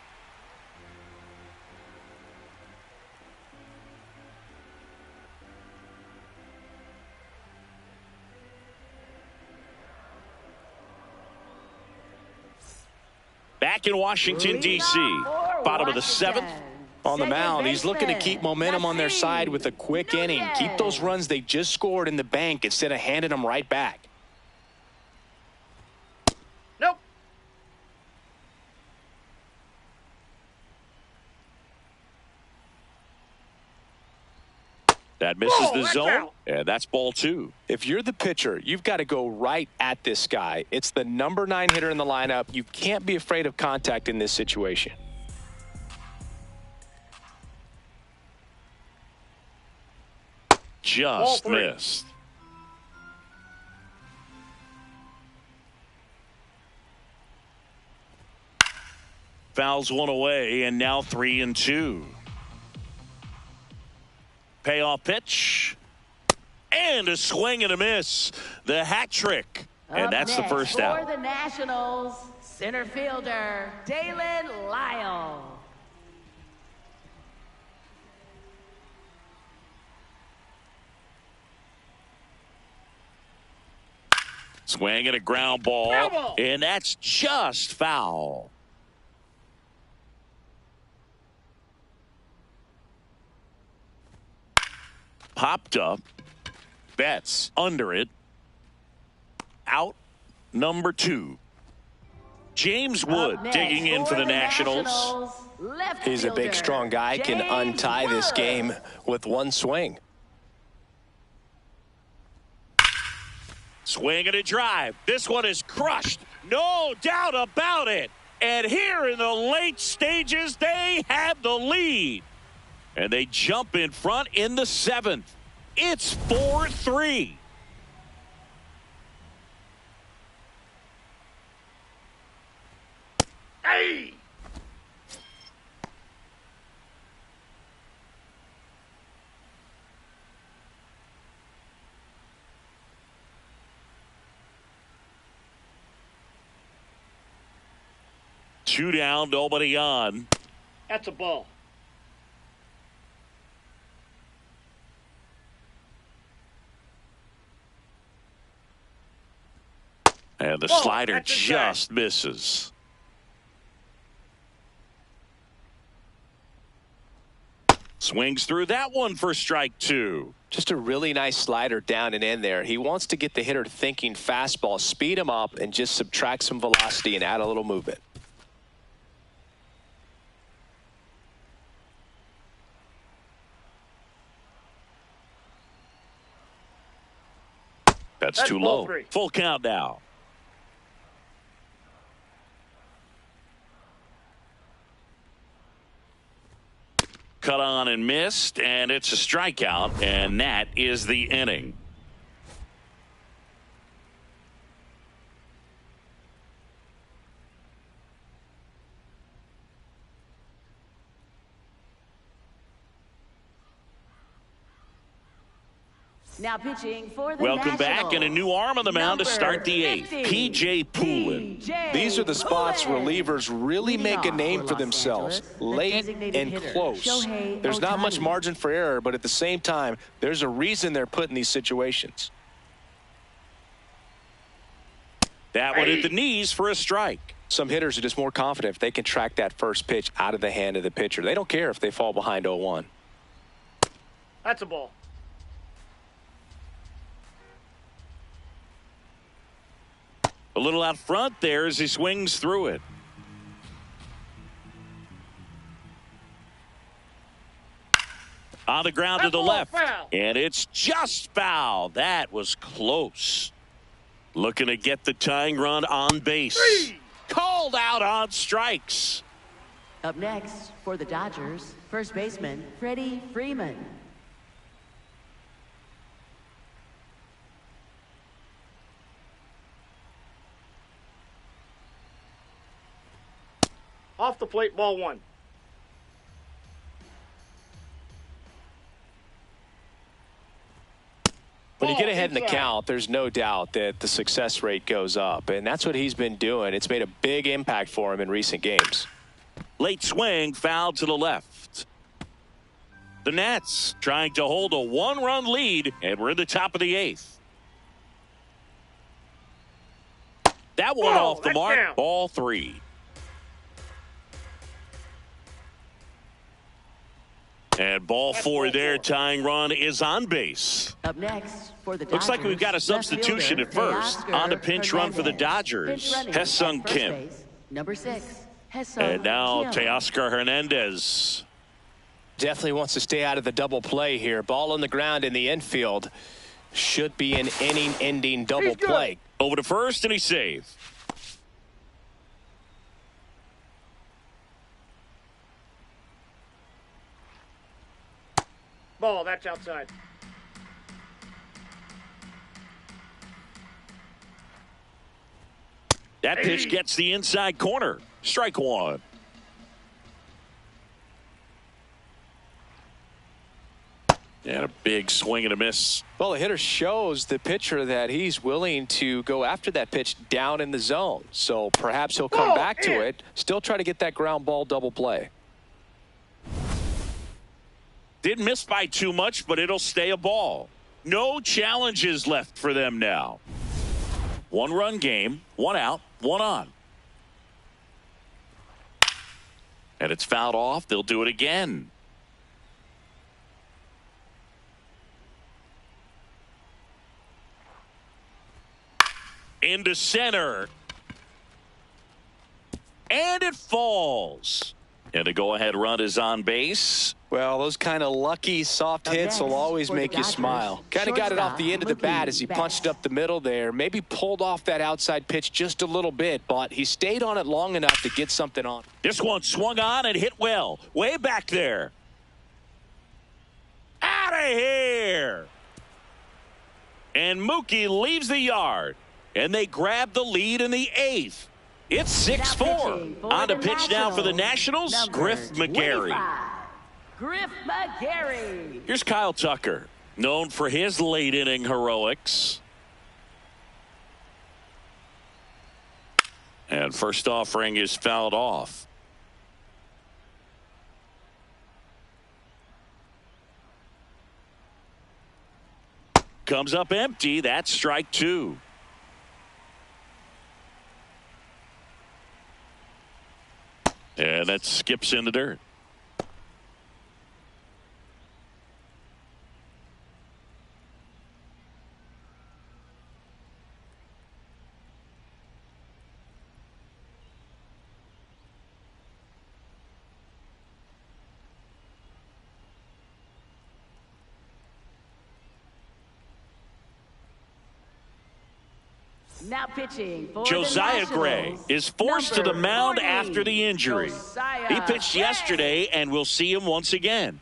Back in Washington, D.C. Bottom of the 7th. On the mound, he's looking to keep momentum on their side with a quick inning. Keep those runs they just scored in the bank instead of handing them right back. Nope. That misses the zone, and that's ball 2. If you're the pitcher, you've got to go right at this guy. It's the number 9 hitter in the lineup. You can't be afraid of contact in this situation. Just missed. Fouls one away, and now 3-2. Payoff pitch. And a swing and a miss. The hat trick. And that's the first out. For the Nationals, center fielder, Dalen Lyle. Swing and a ground ball. And that's just foul. popped up. Betts under it. Out number 2. James Wood digging in for the Nationals. He's a big, strong guy, can untie this game with one swing. Swing and a drive. This one is crushed. No doubt about it. And here in the late stages, they have the lead. And they jump in front in the 7th. It's 4-3. Hey! Two down, nobody on. That's a ball. And the Whoa, slider that's a just misses. Swings through that one for strike 2. Just a really nice slider down and in there. He wants to get the hitter thinking fastball, speed him up, and just subtract some velocity and add a little movement. That's too ball low. 3. Full count now. Cut on and missed, and it's a strikeout, and that is the inning. Now pitching for the Welcome back, Nationals. and a new arm on the mound to start the 8th. 50, P.J. Poulin. These are the spots relievers really Leading make a off name for for Los themselves. Angeles, the Late designated and hitter, close. Shohei There's not much Ohtani. margin for error, but at the same time, there's a reason they're put in these situations. That one at the knees for a strike. Some hitters are just more confident if they can track that first pitch out of the hand of the pitcher. They don't care if they fall behind 0-1. That's a ball. A little out front there as he swings through it. On the ground to the left. Foul. And it's just foul. That was close. Looking to get the tying run on base. 3. Called out on strikes. Up next for the Dodgers, first baseman Freddie Freeman. Off the plate, ball 1. When you get Ball ahead in the inside. count, there's no doubt that the success rate goes up, and that's what he's been doing. It's made a big impact for him in recent games. Late swing, foul to the left. The Nats trying to hold a 1-run lead, and we're in the top of the 8th. That one Ball, off the that's mark. down. Ball 3. And ball That's 4 ball there. 4. Tying run is on base. Up next for the Dodgers. Looks like we've got a left substitution fielder, at first. Teoscar On a pinch run for the Hernandez. Dodgers. Pinch running Hesung at first Kim. base, number 6. Hesung And now Kim. Teoscar Hernandez. Definitely wants to stay out of the double play here. Ball on the ground in the infield. Should be an inning-ending double He's good. play. Over to first, and he's safe. Ball, that's outside. That pitch gets the inside corner. Strike 1. And a big swing and a miss. Well, the hitter shows the pitcher that he's willing to go after that pitch down in the zone. So perhaps he'll come Ball back to in. it, still try to get that ground ball double play. Didn't miss by too much, but it'll stay a ball. No challenges left for them now. 1-run game, 1 out, 1 on. And it's fouled off. They'll do it again. into center. And it falls. And the go-ahead run is on base. Well, those kind of lucky soft hits will always make you smile. Kind of got it off the end of the bat as he punched up the middle there. Maybe pulled off that outside pitch just a little bit, but he stayed on it long enough to get something on. This one swung on and hit well. Way back there. Out of here. And Mookie leaves the yard. And they grab the lead in the 8th. It's 6-4. On to pitch now for the Nationals, Griff McGarry. Griff McGarry. Here's Kyle Tucker, known for his late inning heroics. And first offering is fouled off. Comes up empty. That's strike 2. And that skips in the dirt. Now pitching for Josiah the Gray Nationals, is forced to the number mound 40, after the injury. Josiah He pitched Gray. yesterday, and we'll see him once again.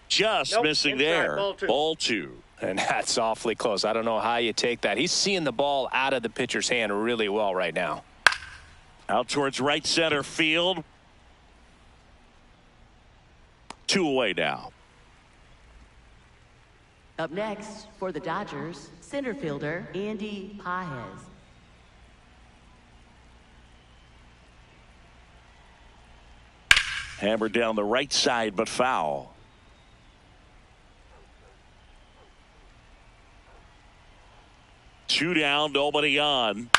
Just Nope, missing inside, there. ball 2. And that's awfully close. I don't know how you take that. He's seeing the ball out of the pitcher's hand really well right now. Out towards right center field. 2 away now. Up next for the Dodgers, center fielder Andy Paez. Hammered down the right side, but foul. Two down, nobody on.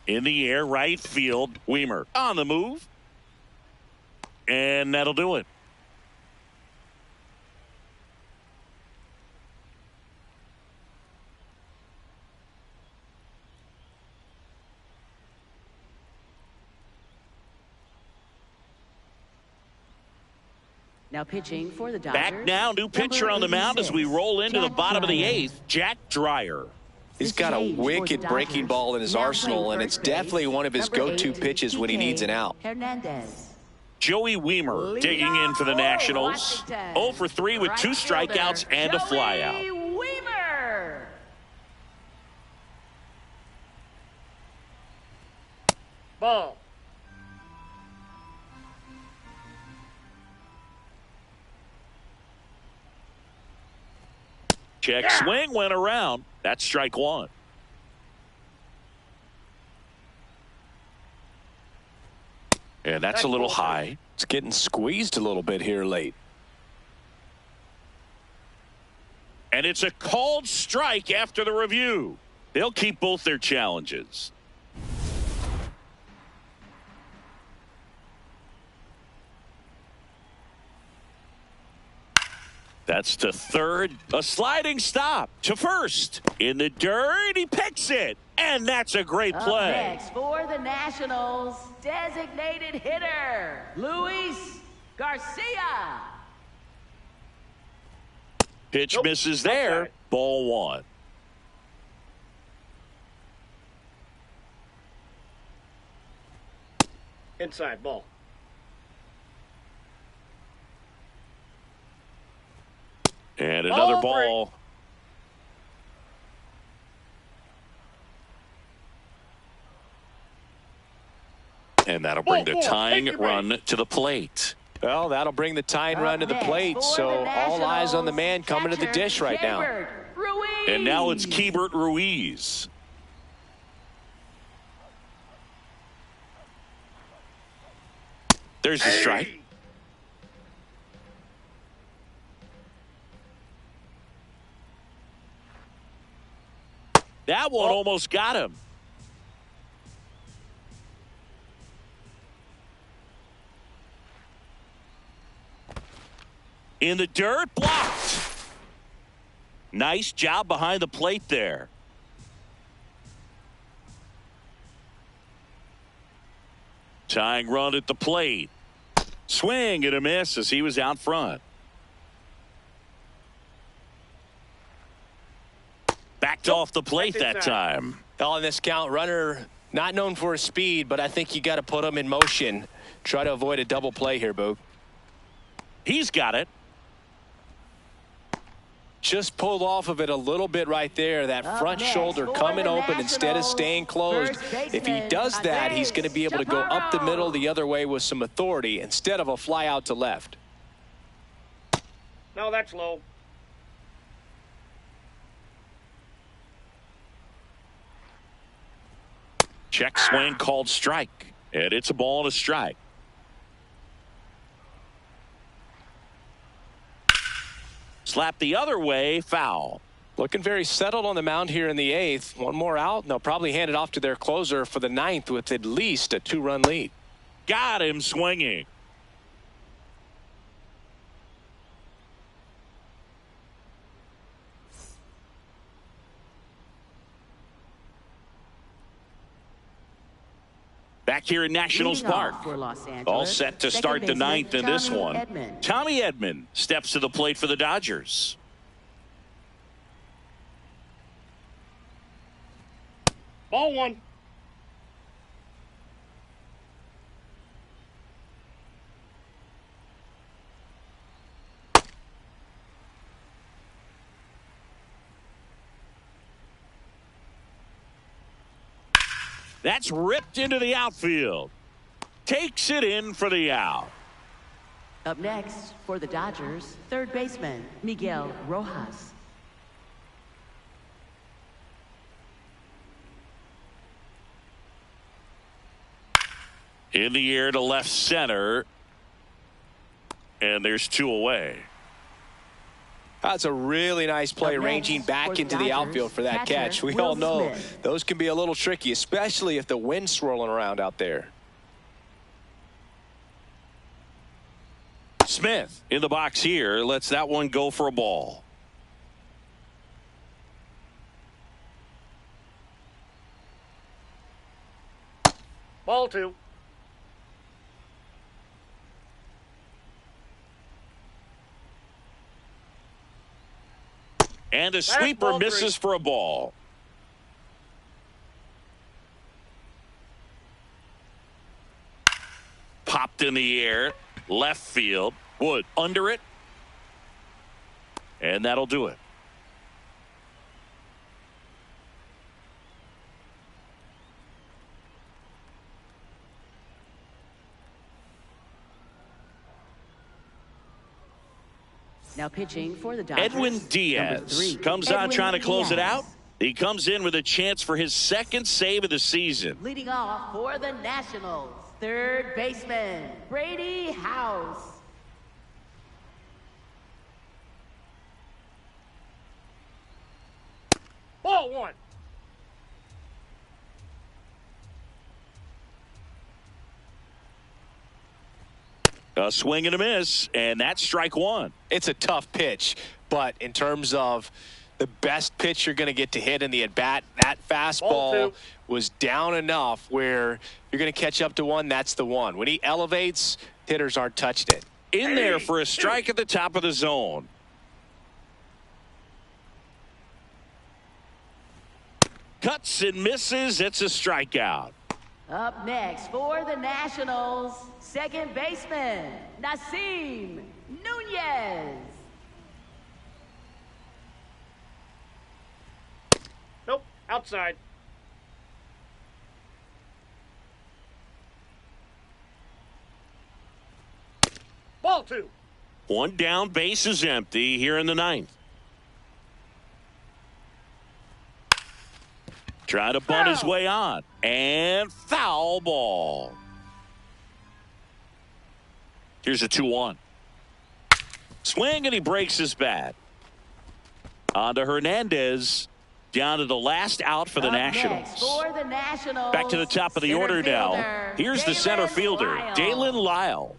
In the air, right field. Weimer on the move. And that'll do it. Now pitching for the Dodgers. Back now, new pitcher on the mound as we roll into the bottom of the 8th, Jack Dreyer. He's got a wicked breaking ball in his arsenal, and it's definitely one of his go-to pitches when he needs an out. Hernandez. Joey Weimer digging in for the Nationals. 0 for 3 with 2 strikeouts and a flyout. Joey Weimer. Ball. Check swing went around. That's strike 1. And that's a little high. It's getting squeezed a little bit here late. And it's a called strike after the review. They'll keep both their challenges. That's to third. A sliding stop to first. In the dirt, he picks it. And that's a great play. Up next for the Nationals, designated hitter, Luis Garcia. Pitch Nope. misses there. Outside. Ball 1. Inside, ball. And another Ball 3. ball. And that'll bring the Ball 4. tying Take it, run to the plate. Well, that'll bring the tying run to the Up plate, next for so the all eyes on the Nationals, man coming to the catcher, dish right now. Keibert Ruiz. And now it's Keibert Ruiz. There's the strike. That one almost got him. In the dirt, blocked. Nice job behind the plate there. Tying run at the plate. Swing and a miss as he was out front. Backed off the plate that time. On this count, runner not known for his speed, but I think you got to put him in motion. Try to avoid a double play here, Boog. He's got it. Just pulled off of it a little bit right there. That front shoulder coming open instead of staying closed. If he does that, he's going to be able to go up the middle the other way with some authority instead of a fly out to left. No, that's low. Check swing called strike. And it's a ball and a strike. Slap the other way, foul. Looking very settled on the mound here in the 8th. One more out, and they'll probably hand it off to their closer for the 9th with at least a 2-run lead. Got him swinging. Back here in Nationals Park. All set to start the 9th in this one. Tommy Edman steps to the plate for the Dodgers. Ball one. That's ripped into the outfield. Takes it in for the out. Up next for the Dodgers, third baseman Miguel Rojas. In the air to left center. And there's 2 away. That's a really nice play, ranging back into the outfield for that catch. We all know those can be a little tricky, especially if the wind's swirling around out there. Smith in the box here lets that one go for a ball. Ball 2. And a sweeper misses for a ball. Popped in the air. Left field. Wood under it. And that'll do it. Now pitching for the Dodgers. Edwin Diaz comes on trying to close it out. He comes in with a chance for his second save of the season. Leading off for the Nationals, third baseman Brady House. Ball 1. A swing and a miss, and that's strike 1. It's a tough pitch, but in terms of the best pitch you're going to get to hit in the at-bat, that fastball was down enough where you're going to catch up to one. That's the one. When he elevates, hitters aren't touched it. In there for a strike at the top of the zone. Cuts and misses. It's a strikeout. Up next for the Nationals, second baseman Nasim Nunez. Nope, outside. Ball 2. One down, base is empty here in the 9th. Trying to bunt his way on. And foul ball. Here's a 2-1. Swing, and he breaks his bat. On to Hernandez. Down to the last out for the Nationals. Back to the top of the order now. Here's the center fielder, Dalen Lyle.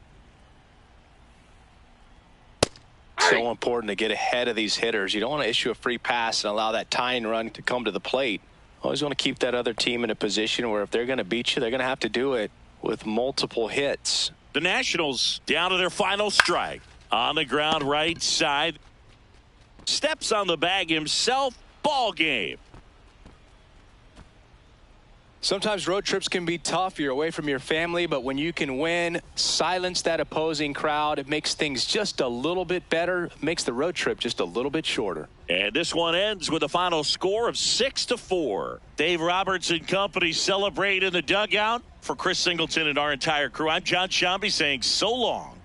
so important to get ahead of these hitters. You don't want to issue a free pass and allow that tying run to come to the plate. Always want to keep that other team in a position where if they're going to beat you, they're going to have to do it with multiple hits. The Nationals down to their final strike. On the ground right side. Steps on the bag himself. Ball game. Sometimes road trips can be tough. You're away from your family, but when you can win, silence that opposing crowd, it makes things just a little bit better, makes the road trip just a little bit shorter. And this one ends with a final score of 6-4. Dave Roberts and company celebrate in the dugout. For Chris Singleton and our entire crew, I'm John Shambi saying so long.